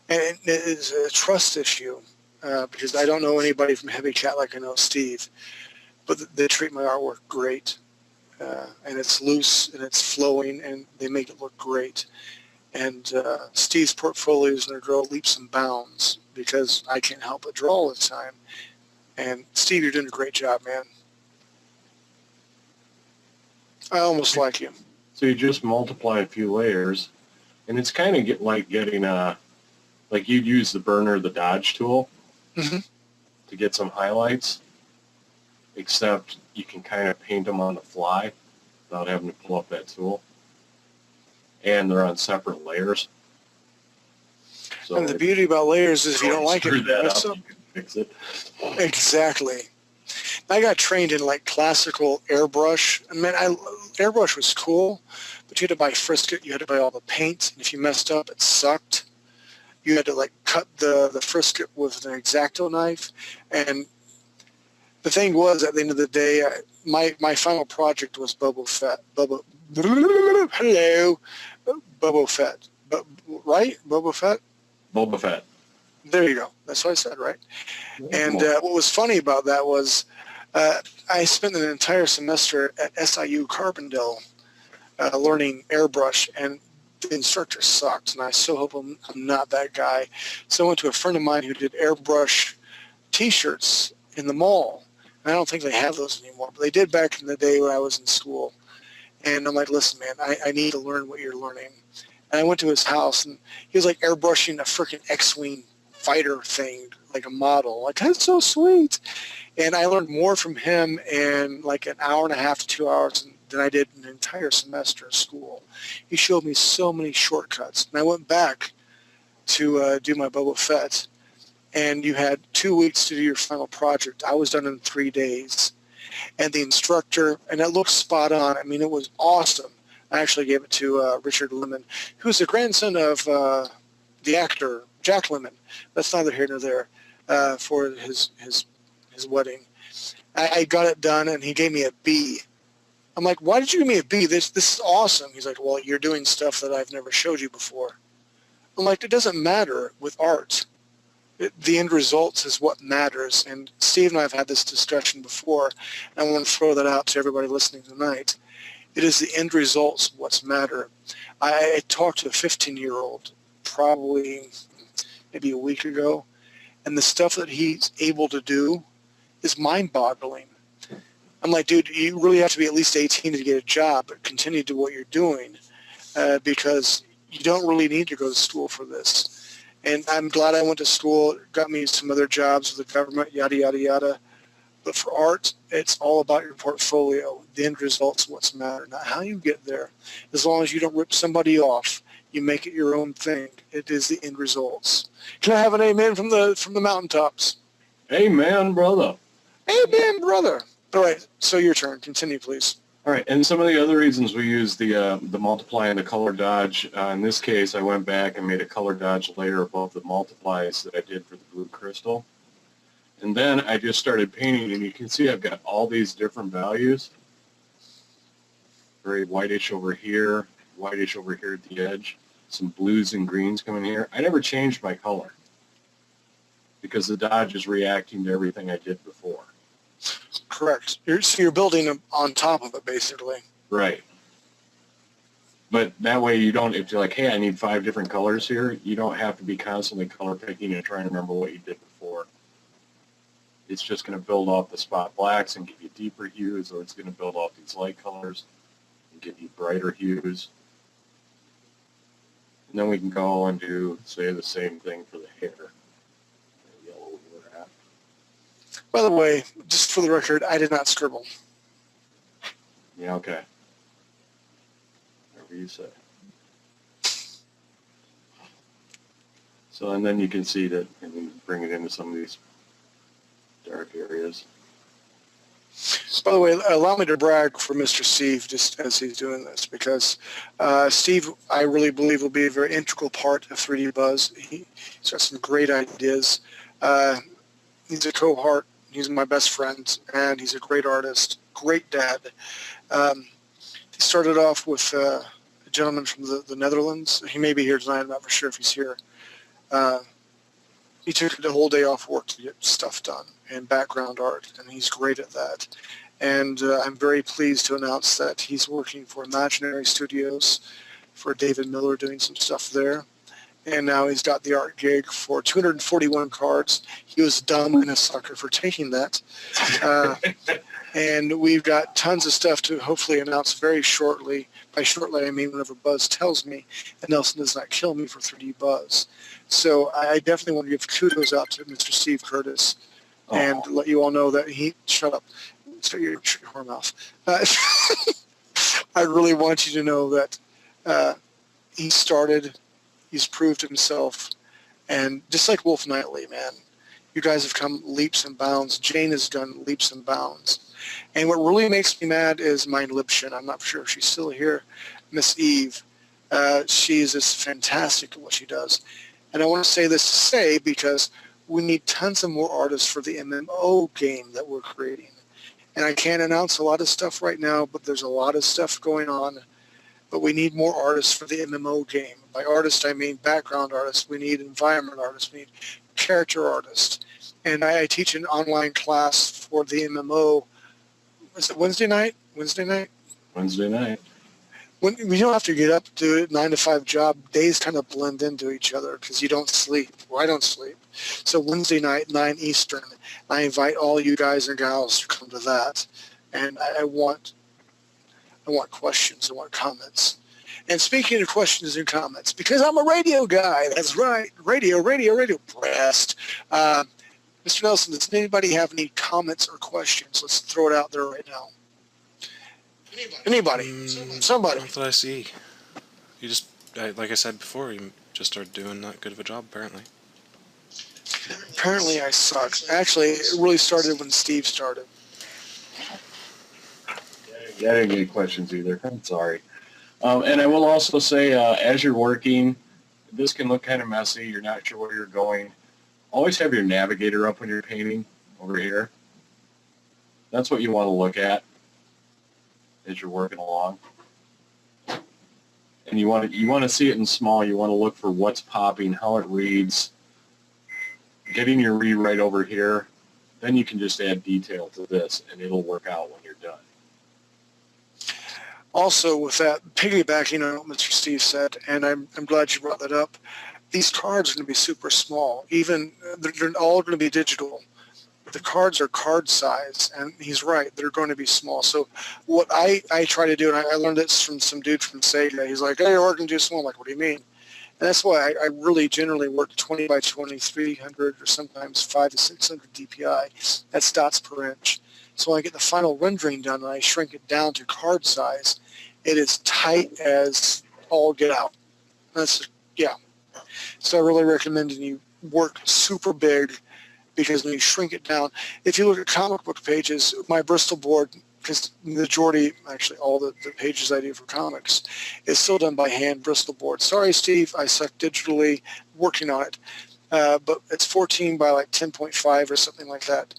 and it is a trust issue because I don't know anybody from Heavy Cat like I know Steve, but they treat my artwork great, and it's loose and it's flowing, and they make it look great. And Steve's portfolio is going to grow leaps and bounds because I can't help but draw all the time. And Steve, you're doing a great job, man. I almost like you. So you just multiply a few layers, and it's kind of like getting like you'd use the burner, the dodge tool, to get some highlights, except you can kind of paint them on the fly without having to pull up that tool. And they're on separate layers. So and the beauty about layers is if you don't like it, you can fix it. Exactly. I got trained in like classical airbrush. I mean, airbrush was cool, but you had to buy Frisket. You had to buy all the paint. And if you messed up, it sucked. You had to like cut the Frisket with an X-Acto knife. And the thing was, at the end of the day, my final project was Boba Fett. Hello. Boba Fett. Right? Boba Fett? Boba Fett. There you go. That's what I said, right? And what was funny about that was I spent an entire semester at SIU Carbondale learning airbrush, and the instructor sucked, and I so hope I'm not that guy. So I went to a friend of mine who did airbrush T-shirts in the mall. And I don't think they have those anymore, but they did back in the day when I was in school. And I'm like, listen, man, I need to learn what you're learning. And I went to his house, and he was like airbrushing a freaking X-Wing fighter thing, like a model. Like, that's so sweet. And I learned more from him in like an hour and a half to 2 hours than I did an entire semester of school. He showed me so many shortcuts. And I went back to do my Boba Fett, and you had 2 weeks to do your final project. I was done in 3 days. And the instructor, and it looked spot on. I mean, it was awesome. I actually gave it to Richard Lemon, who's the grandson of the actor Jack Lemmon. That's neither here nor there for his wedding. I got it done, and he gave me a B. I'm like, why did you give me a B? This is awesome. He's like, well, you're doing stuff that I've never showed you before. I'm like, it doesn't matter with art. The end results is what matters. And Steve and I have had this discussion before, and I want to throw that out to everybody listening tonight. It is the end results what's matter. I talked to a 15-year-old probably maybe a week ago, and the stuff that he's able to do is mind-boggling. I'm like, dude, you really have to be at least 18 to get a job, but continue to do what you're doing because you don't really need to go to school for this. And I'm glad I went to school. It got me some other jobs with the government, yada, yada, yada. But for art, it's all about your portfolio. The end result's what's matter, not how you get there. As long as you don't rip somebody off, you make it your own thing. It is the end results. Can I have an amen from the mountaintops? Amen, brother. Amen, brother. All right, so your turn. Continue, please. All right, and some of the other reasons we use the multiply and the color dodge, in this case, I went back and made a color dodge layer above the multiplies that I did for the blue crystal. And then I just started painting, and you can see I've got all these different values. Very whitish over here at the edge, some blues and greens coming here. I never changed my color because the dodge is reacting to everything I did before. Correct. So you're building on top of it, basically. Right. But that way you don't, if you're like, hey, I need 5 different colors here, you don't have to be constantly color picking and trying to remember what you did before. It's just going to build off the spot blacks and give you deeper hues, or it's going to build off these light colors and give you brighter hues. And then we can go and do, say, the same thing for the hair. Yellow we're at. By the way, just for the record, I did not scribble. Yeah, okay. Whatever you say. So, and then you can see that, and then bring it into some of these dark areas. By the way, allow me to brag for Mr. Steve just as he's doing this, because Steve, I really believe, will be a very integral part of 3D Buzz. He's got some great ideas. He's a cohort. He's my best friend, and he's a great artist, great dad. He started off with a gentleman from the Netherlands. He may be here tonight. I'm not for sure if he's here. He took the whole day off work to get stuff done and background art, and he's great at that. And I'm very pleased to announce that he's working for Imaginary Studios for David Miller, doing some stuff there. And now he's got the art gig for 241 cards. He was dumb and a sucker for taking that. And we've got tons of stuff to hopefully announce very shortly. By shortly, I mean whenever Buzz tells me, and Nelson does not kill me for 3D Buzz. So I definitely want to give kudos out to Mr. Steve Curtis and let you all know that he, shut up, shut your whore mouth. I really want you to know that he started, he's proved himself, and just like Wolf Knightley, man, you guys have come leaps and bounds. Jane has done leaps and bounds. And what really makes me mad is my Lipshin. I'm not sure if she's still here, Miss Eve. She is just fantastic at what she does. And I want to say this to say because we need tons of more artists for the MMO game that we're creating. And I can't announce a lot of stuff right now, but there's a lot of stuff going on. But we need more artists for the MMO game. By artist, I mean background artists. We need environment artists. We need character artists. And I teach an online class for the MMO. Is it Wednesday night? Wednesday night? Wednesday night. When you don't have to get up, do a 9-to-5 job. Days kind of blend into each other because you don't sleep. Well, I don't sleep. So Wednesday night, 9 Eastern, I invite all you guys and gals to come to that. And I want I want questions. I want comments. And speaking of questions and comments, because I'm a radio guy, that's right, radio, breast. Mr. Nelson, does anybody have any comments or questions? Let's throw it out there right now. Anybody? Somebody. Not that I see. You just, like I said before, you just started doing not good of a job, apparently. Apparently I suck. Actually, it really started when Steve started. Yeah, I didn't get any questions either. I'm sorry. And I will also say, as you're working, this can look kind of messy. You're not sure where you're going. Always have your navigator up when you're painting over here. That's what you want to look at as you're working along. And you want to see it in small. You want to look for what's popping, how it reads. Getting your read right over here, then you can just add detail to this, and it'll work out when you're done. Also, with that, piggybacking on what Mr. Steve said, and I'm glad you brought that up, these cards are going to be super small. Even they're all going to be digital. The cards are card size, and he's right, they're going to be small. So what I try to do, and I learned this from some dude from Sega, he's like, hey, you're working too small. I'm like, what do you mean? And that's why I really generally work 20 by 20, 300, or sometimes 500 to 600 DPI. That's dots per inch. So when I get the final rendering done and I shrink it down to card size, it is tight as all get out. That's, yeah. So I really recommend you work super big, because when you shrink it down, if you look at comic book pages, my Bristol board, because the majority, actually all the pages I do for comics, is still done by hand, Bristol board. Sorry, Steve, I suck digitally, working on it. But it's 14 by like 10.5 or something like that.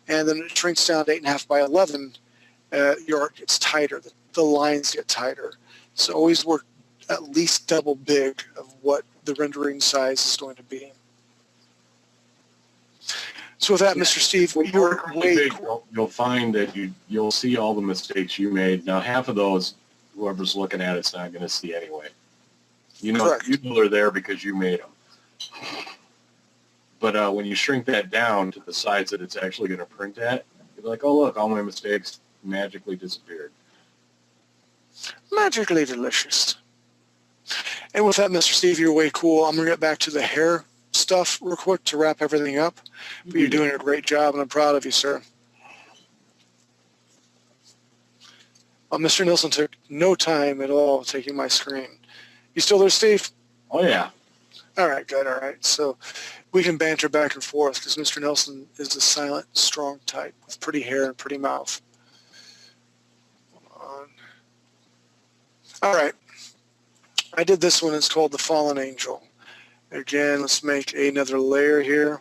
And then it shrinks down to 8.5 by 11. Your art gets tighter. The lines get tighter. So always work at least double big of what the rendering size is going to be. So with that, Mr. Steve, When you work really big, you'll find that you'll see all the mistakes you made. Now, half of those, whoever's looking at it's not going to see anyway. You know, Correct. you are there because you made them. But when you shrink that down to the size that it's actually going to print at, you're like, oh, look, all my mistakes magically disappeared. Magically delicious. And with that, Mr. Steve, you're way cool. I'm going to get back to the hair stuff real quick to wrap everything up. But you're doing a great job, and I'm proud of you, sir. Mr. Nilsson took no time at all taking my screen. You still there, Steve? Oh, yeah. All right, good. All right. So we can banter back and forth because Mr. Nelson is a silent, strong type with pretty hair and pretty mouth. Hold on. All right. I did this one. It's called The Fallen Angel. Again, let's make another layer here.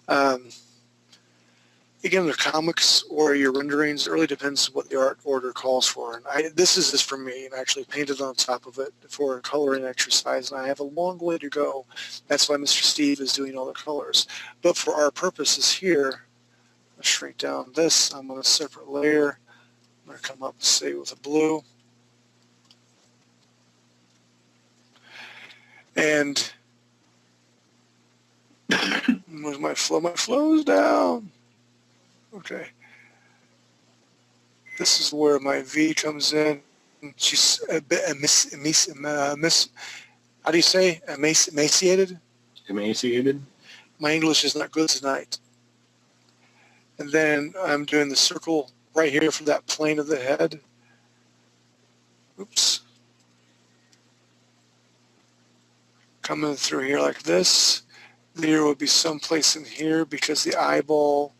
Again, the comics or your renderings, it really depends what the art order calls for. And this is just for me, and I actually painted on top of it for a coloring exercise, and I have a long way to go. That's why Mr. Steve is doing all the colors. But for our purposes here, let's shrink down this. I'm on a separate layer. I'm going to come up, say, with a blue. And where's my flow? My flow's down. Okay. This is where my V comes in. She's a bit how do you say? Emaciated? Emaciated? My English is not good tonight. And then I'm doing the circle right here for that plane of the head. Oops. Coming through here like this. The ear would be someplace in here because the eyeball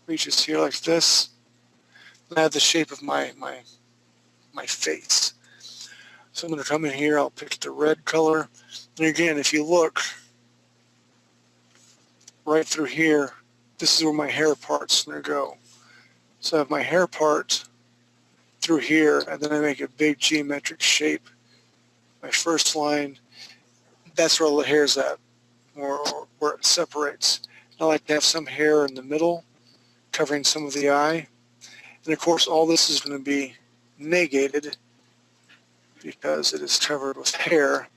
reaches here like this. And I have the shape of my face. So I'm going to come in here. I'll pick the red color. And again, if you look right through here, this is where my hair part's going to go. So I have my hair part through here, and then I make a big geometric shape. My first line, that's where all the hair's at, or where it separates. I like to have some hair in the middle, covering some of the eye. And of course, all this is going to be negated because it is covered with hair.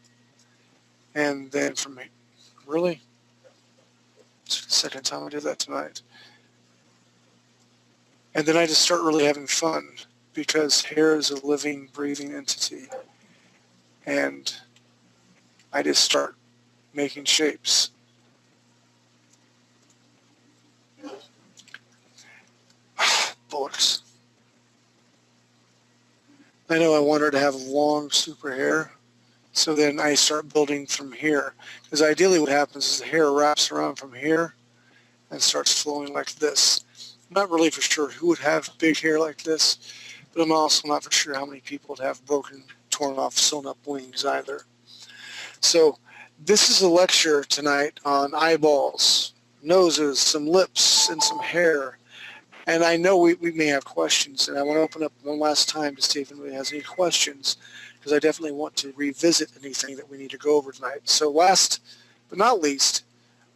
And then from really, it's the second time I did that tonight. And then I just start really having fun. because hair is a living, breathing entity. And I just start making shapes. Bullocks. I know I want her to have long, super hair. So then I start building from here. Because ideally what happens is the hair wraps around from here and starts flowing like this. I'm not really for sure who would have big hair like this, but I'm also not for sure how many people would have broken, torn off, sewn up wings either. So this is a lecture tonight on eyeballs, noses, some lips, and some hair. And I know we may have questions, and I want to open up one last time to see if anybody has any questions, because I definitely want to revisit anything that we need to go over tonight. So last but not least,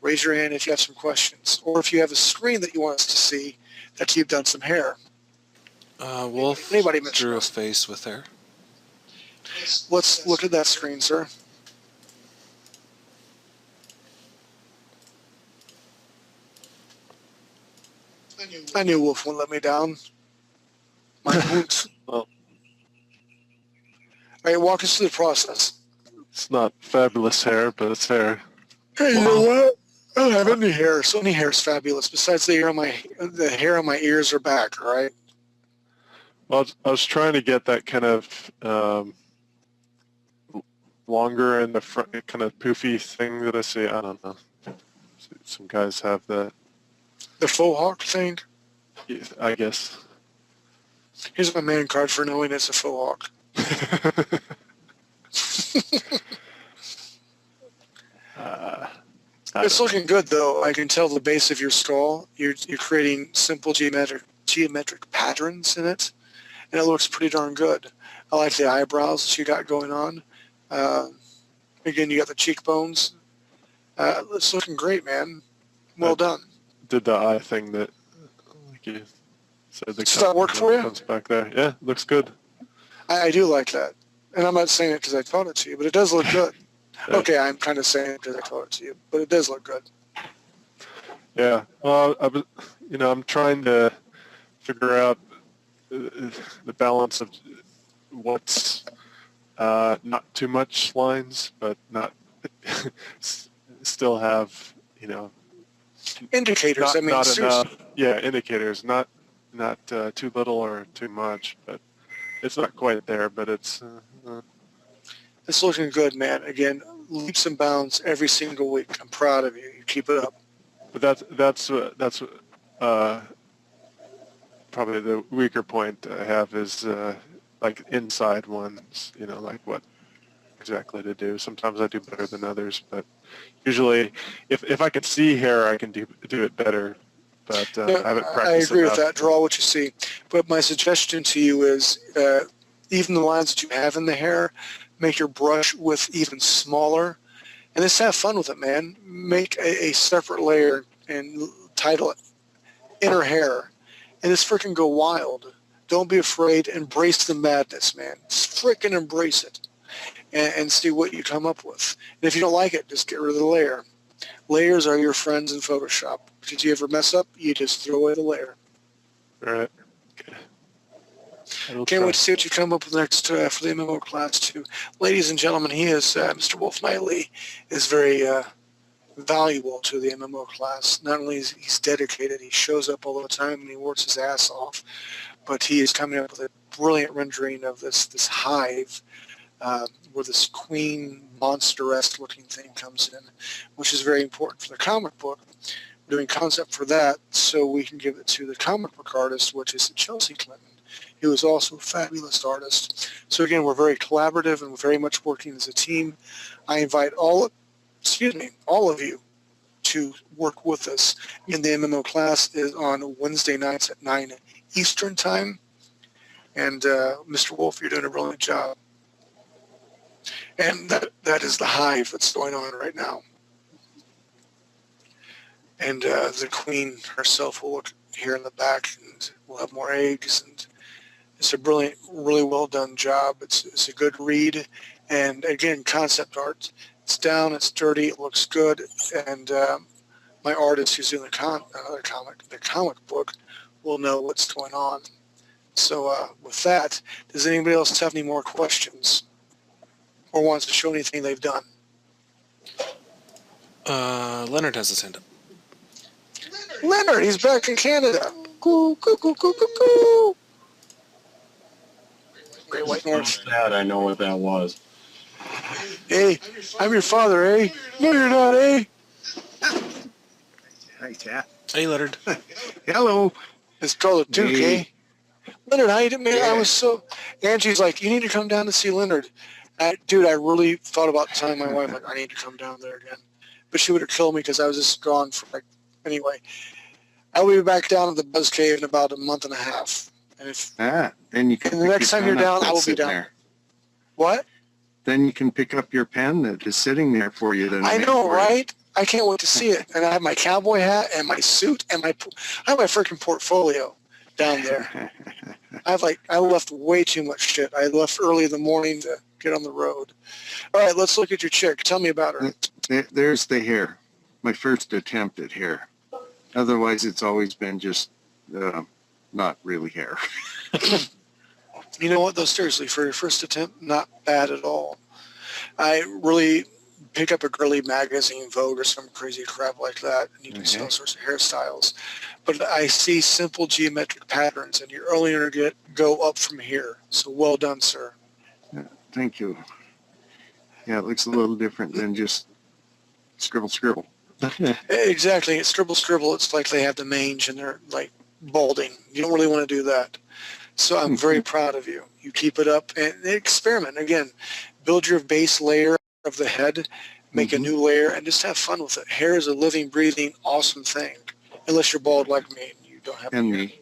raise your hand if you have some questions, or if you have a screen that you want us to see that you've done some hair. Wolf Anybody drew a face with hair. Let's look at that screen, sir. I knew Wolf wouldn't let me down. My boots. Well, All right, walk us through the process. it's not fabulous hair, but it's hair. Hey, you know what? I don't have any hair, so any hair is fabulous. Besides the hair on my ears or back, all right? Well, I was trying to get that kind of longer in the front, kind of poofy thing that I see. I don't know. Some guys have that, The faux hawk thing. I guess. Here's my man card for knowing it's a faux hawk. It's looking good, though. I can tell the base of your skull. You're creating simple geometric patterns in it, and it looks pretty darn good. I like the eyebrows that you got going on. Again, you got the cheekbones. It's looking great, man. Well done. Did the eye thing that, like you said, Does that work for you? comes back there. Yeah, looks good. I do like that. And I'm not saying it because I taught it to you, but it does look good. Yeah. Okay, I'm kind of saying it because I taught it to you, but it does look good. Yeah. Well, I'm trying to figure out the balance of what's not too much lines, but not still have, Indicators, not, I mean, not seriously. enough. Yeah, indicators, not too little or too much, but it's not quite there, but it's It's looking good, man. Again, leaps and bounds every single week. I'm proud of you. You keep it up. but that's probably the weaker point I have is like inside ones, like what exactly to do. Sometimes I do better than others, but usually if I can see hair, I can do it better. But No, I haven't I practiced agree enough. with that. Draw what you see. But my suggestion to you is even the lines that you have in the hair, make your brush width even smaller. And just have fun with it, man. Make a separate layer and title it Inner Hair. And just freaking go wild. Don't be afraid. Embrace the madness, man. Just freaking embrace it. And see what you come up with. And if you don't like it, just get rid of the layer. Layers are your friends in Photoshop. Did you ever mess up? You just throw away the layer. All right. Okay. Can't wait to see what you come up with next for the MMO class too. Ladies and gentlemen, he is, Mr. Wolf Knightley is very valuable to the MMO class. Not only is he's dedicated, he shows up all the time and he works his ass off, but he is coming up with a brilliant rendering of this hive where this queen monster-esque looking thing comes in, which is very important for the comic book. We're doing concept for that so we can give it to the comic book artist, which is Chelsea Clinton, who is also a fabulous artist. So again, we're very collaborative and we're very much working as a team. I invite all of you to work with us. And the MMO class is on Wednesday nights at 9 Eastern time. And Mr. Wolf, you're doing a brilliant job. And that is the hive that's going on right now. And the queen herself will look here in the back and we'll have more eggs. And it's a brilliant, really well done job. It's a good read. And again, concept art. It's down, it's dirty, it looks good. And my artist who's doing the comic book will know what's going on. So with that, does anybody else have any more questions or wants to show anything they've done? Leonard has his hand up. Leonard, he's back in Canada. Coo, coo, coo, coo, coo, coo. Great White North. That I know what that was. Hey, I'm your father, eh? No, you're not, eh? Hi, Tat. Hey, Leonard. Hello. It's called a Duke, Hey. eh? Leonard, how you doing, man? Yeah. I was so... Angie's like, you need to come down to see Leonard. Dude, I really thought about telling my wife, like, I need to come down there again. But she would have killed me because I was just gone for, like... Anyway, I'll be back down at the Buzz Cave in about a month and a half. And if... Then you can. And the pick next your time you're pen down, up I will that's be sitting down. there. What? Then you can pick up your pen that is sitting there for you. That I made know, for you. right? I can't wait to see it. And I have my cowboy hat and my suit and I have my freaking portfolio down there. I left way too much shit. I left early in the morning to get on the road. All right, let's look at your chick. Tell me about her. There's the hair. My first attempt at hair. Otherwise, it's always been just not really hair. You know what, though, seriously, for your first attempt, not bad at all. I really pick up a girly magazine, Vogue, or some crazy crap like that, and you can see all sorts of hairstyles. But I see simple geometric patterns, and you're only going to go up from here. So well done, sir. Thank you. Yeah, it looks a little different than just scribble, scribble. Exactly. It's scribble, scribble. It's like they have the mange and they're like balding. You don't really want to do that. So I'm very proud of you. You keep it up and experiment. Again, build your base layer of the head, make a new layer, and just have fun with it. Hair is a living, breathing, awesome thing. Unless you're bald like me and you don't have And any hair. me.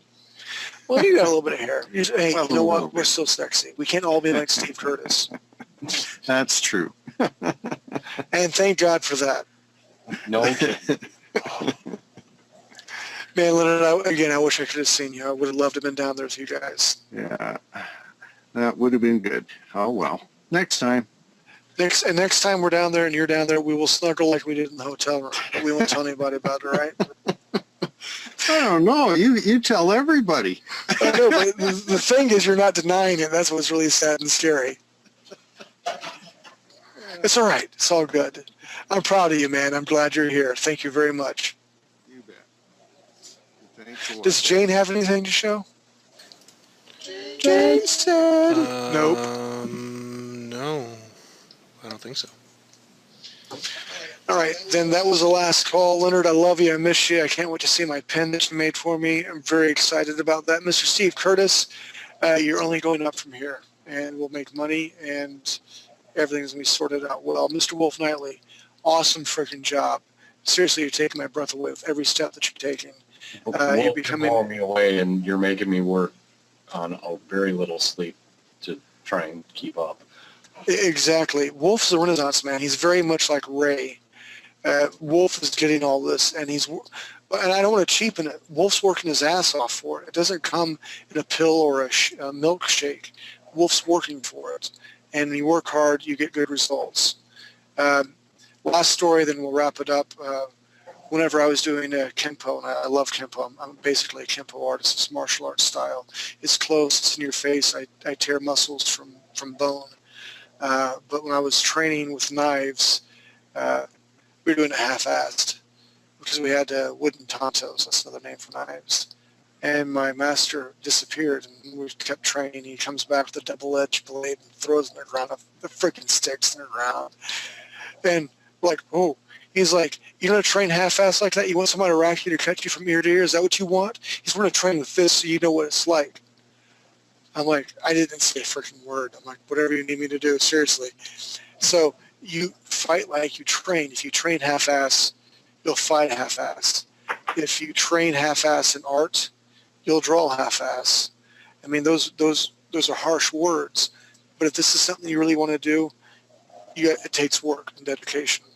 Well, you got a little bit of hair. Hey, Well, you know a little what? We're bit. still sexy. We can't all be like Steve Curtis. That's true. And thank God for that. No kidding. Man, Leonard, I wish I could have seen you. I would have loved to have been down there with you guys. Yeah, that would have been good. Oh, well. Next time. Next time we're down there and you're down there, we will snuggle like we did in the hotel room. But we won't tell anybody about it, right? I don't know. You tell everybody. I know, but the thing is you're not denying it. That's what's really sad and scary. It's all right. It's all good. I'm proud of you, man. I'm glad you're here. Thank you very much. You bet. Thanks a lot. Does Jane have anything to show? Jane said... Nope. No, I don't think so. All right, then that was the last call. Leonard, I love you. I miss you. I can't wait to see my pen that you made for me. I'm very excited about that. Mr. Steve Curtis, you're only going up from here, and we'll make money, and everything's going to be sorted out well. Mr. Wolf Knightley, awesome freaking job. Seriously, you're taking my breath away with every step that you're taking. You're becoming... blowing me away, and you're making me work on a very little sleep to try and keep up. Exactly. Wolf's a Renaissance man. He's very much like Ray. Wolf is getting all this, and I don't want to cheapen it. Wolf's working his ass off for it. It doesn't come in a pill or a milkshake. Wolf's working for it. And when you work hard, you get good results. Last story, then we'll wrap it up. Whenever I was doing Kempo, and I love Kempo, I'm basically a Kempo artist. It's martial arts style. It's close. It's in your face. I tear muscles from bone. But when I was training with knives, we were doing it half-assed because we had wooden tontos. That's another name for knives. And my master disappeared, and we kept training. He comes back with a double-edged blade and throws it in the ground, the freaking sticks in the ground. And we're like, oh. He's like, you're going to train half-assed like that? You want somebody to rack you to cut you from ear to ear? Is that what you want? He's going to train with this so you know what it's like. I'm like, I didn't say a freaking word. I'm like, whatever you need me to do, seriously. So you fight like you train. If you train half-ass, you'll fight half-ass. If you train half-ass in art, you'll draw half-ass. I mean, those are harsh words. But if this is something you really want to do, it takes work and dedication.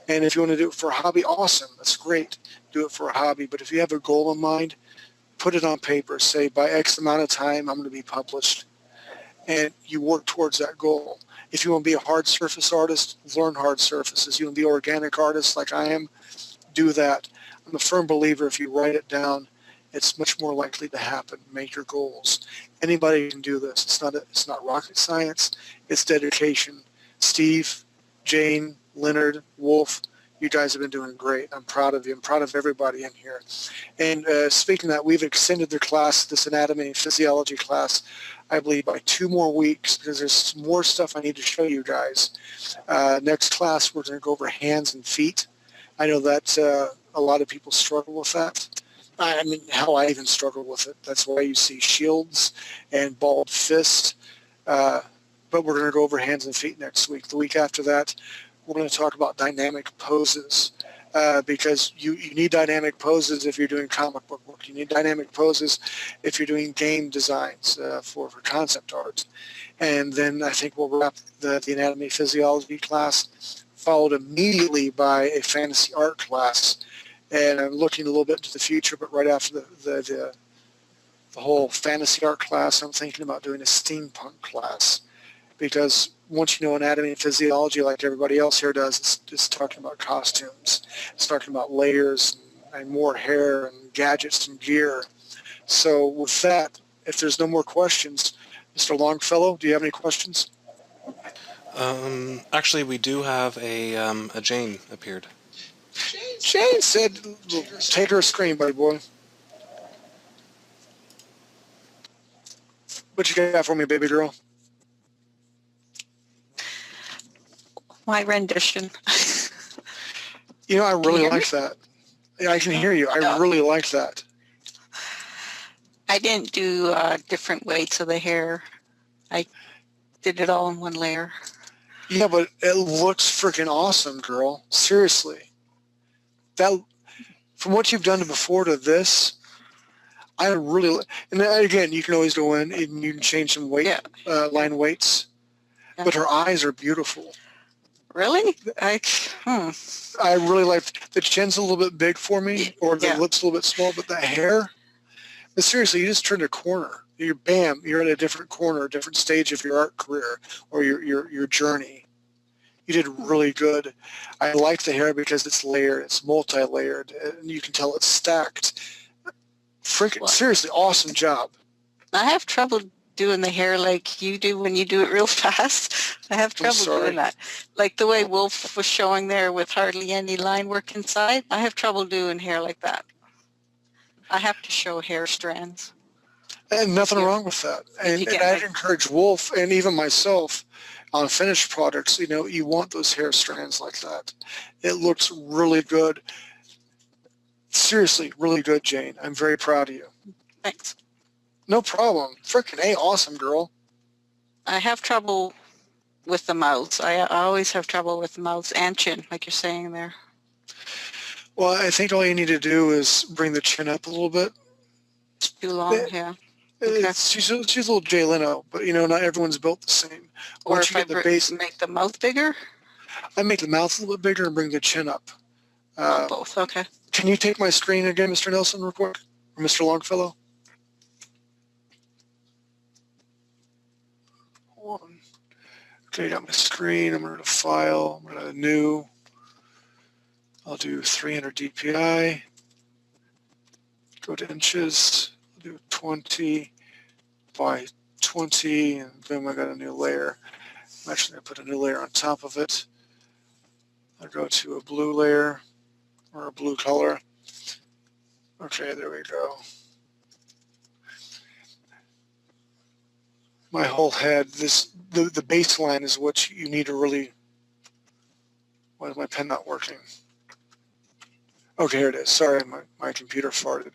And if you want to do it for a hobby, awesome. That's great. Do it for a hobby. But if you have a goal in mind, put it on paper. Say, by X amount of time, I'm going to be published. And you work towards that goal. If you want to be a hard surface artist, learn hard surfaces. You want to be an organic artist like I am, do that. I'm a firm believer if you write it down it's much more likely to happen. Make your goals. Anybody can do this. It's not rocket science. It's dedication. Steve, Jane, Leonard, Wolf, you guys have been doing great. I'm proud of you. I'm proud of everybody in here. And speaking of that, we've extended the class, this anatomy and physiology class, I believe by 2 more weeks because there's more stuff I need to show you guys. Next class, we're going to go over hands and feet. I know that a lot of people struggle with that. I mean, how I even struggle with it. That's why you see shields and balled fists. But we're going to go over hands and feet next week. The week after that, we're going to talk about dynamic poses because you need dynamic poses if you're doing comic book work. You need dynamic poses if you're doing game designs for concept art. And then I think we'll wrap the anatomy physiology class, followed immediately by a fantasy art class. And I'm looking a little bit into the future, but right after the whole fantasy art class, I'm thinking about doing a steampunk class. Because once you know anatomy and physiology, like everybody else here does, it's talking about costumes. It's talking about layers and more hair and gadgets and gear. So with that, if there's no more questions, Mr. Longfellow, do you have any questions? Actually, we do have a Jane appeared. Jane said, take her screen, buddy boy. What you got for me, baby girl? My rendition. You know, I really hear like that. Yeah, I can hear you. I No. really like that. I didn't do different weights of the hair. I did it all in one layer. Yeah, but it looks freaking awesome, girl. Seriously. That, from what you've done before to this, I really, and then again, you can always go in and you can change some weight, Yeah. line weights, Yeah. but her eyes are beautiful. Really? I really like, the chin's a little bit big for me, or the Yeah. lips a little bit small, but the hair, but seriously, you just turned a corner. You're at a different corner, a different stage of your art career or your journey. You did really good. I like the hair because it's layered, it's multi-layered, and you can tell it's stacked. Freaking, What? seriously, awesome job. I have trouble doing the hair like you do when you do it real fast. I have trouble sorry. doing that. Like the way Wolf was showing there with hardly any line work inside, I have trouble doing hair like that. I have to show hair strands. And nothing You- wrong with that. And you get I'd like- encourage Wolf and even myself on finished products, you know, you want those hair strands like that. It looks really good. Seriously, really good, Jane. I'm very proud of you. Thanks. No problem. Frickin' A, awesome, girl. I have trouble with the mouths. I always have trouble with the mouths and chin, like you're saying there. Well, I think all you need to do is bring the chin up a little bit. It's too long, yeah. She's a little Jay Leno, but you know, not everyone's built the same. Or Once if you I get the base, make the mouth bigger, I make the mouth a little bit bigger and bring the chin up. both, okay. Can you take my screen again, Mr. Nelson, real quick? Or Mr. Longfellow? Hold on. Okay, got my screen. I'm going to file. I'm going to new. I'll do 300 DPI. Go to inches. I'll do 20 by 20, and boom, I got a new layer. I'm actually going to put a new layer on top of it. I'll go to a blue layer or a blue color. Okay, there we go. My whole head, the baseline is what you need to really, why is my pen not working? Okay, here it is. Sorry, my computer farted.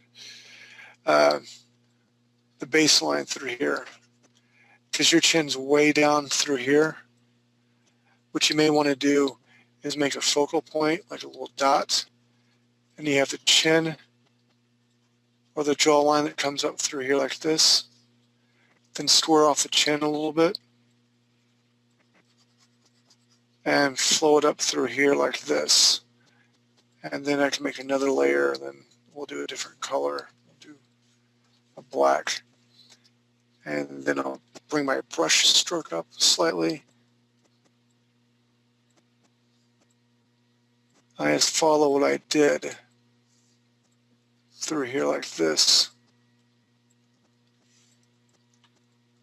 The baseline through here, because your chin's way down through here. What you may want to do is make a focal point, like a little dot, and you have the chin or the jawline that comes up through here like this. Then square off the chin a little bit and flow it up through here like this. And then I can make another layer, and then we'll do a different color. We'll do a black. And then I'll bring my brush stroke up slightly. I just follow what I did. through here like this.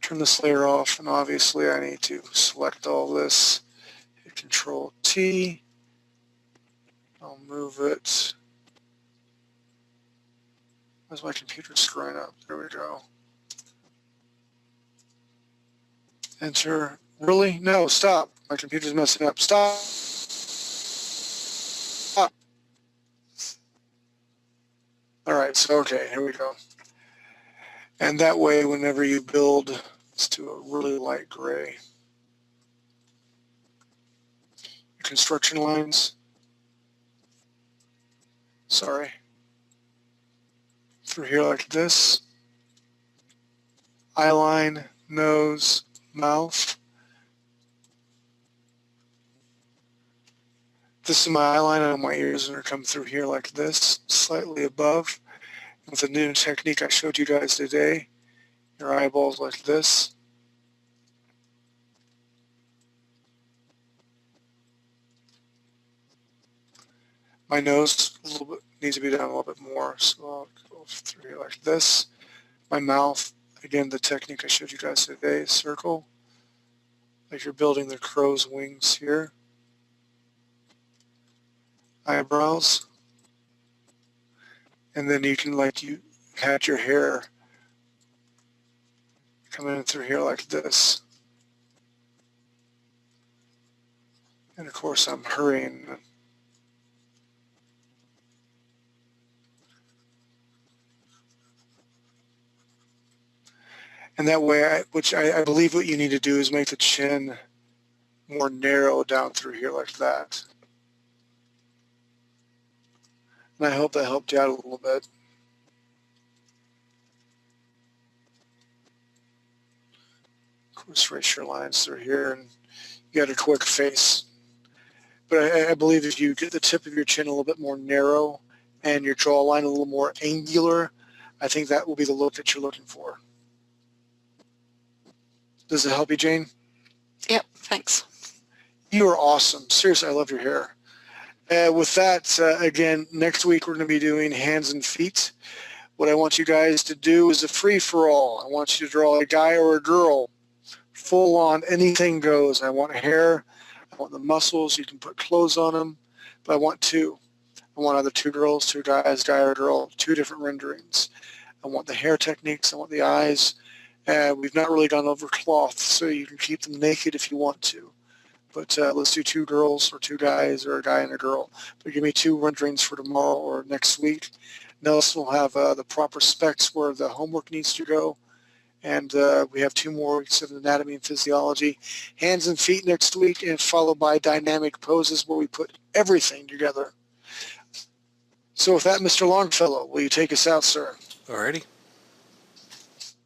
Turn this layer off, and obviously I need to select all this. Hit Control T. I'll move it. Where's my computer screwing up? There we go. Enter. Really? No, stop. My computer's messing up. Stop. Stop. All right, so okay, here we go. And that way, whenever you build, let's do a really light gray. Construction lines. Sorry. Through here like this. Eye line, nose, mouth. This is my eye line, and my ears are going to come through here like this, slightly above. With the new technique I showed you guys today, your eyeballs like this. My nose a little bit needs to be down a little bit more, so I'll go through here like this. My mouth, again, the technique I showed you guys today, circle, like you're building the crow's wings here. Eyebrows, and then you can, like, you had your hair coming in through here like this. And of course I'm hurrying. And that way, I believe what you need to do is make the chin more narrow down through here like that. And I hope that helped you out a little bit. Of course, trace your lines through here, and you got a quick face. But I believe if you get the tip of your chin a little bit more narrow and your jawline a little more angular, I think that will be the look that you're looking for. Does it help you, Jane? Yep, thanks. You are awesome. Seriously, I love your hair. With that, again, next week we're going to be doing hands and feet. What I want you guys to do is a free-for-all. I want you to draw a guy or a girl. Full on, anything goes. I want hair. I want the muscles. You can put clothes on them. But I want two. I want either two girls, two guys, guy or girl, two different renderings. I want the hair techniques. I want the eyes. We've not really gone over cloth, so you can keep them naked if you want to. But let's do two girls or two guys or a guy and a girl. But give me two renderings for tomorrow or next week. Nelson will have the proper specs where the homework needs to go. And we have 2 more weeks of anatomy and physiology. Hands and feet next week, and followed by dynamic poses where we put everything together. So with that, Mr. Longfellow, will you take us out, sir? Alrighty.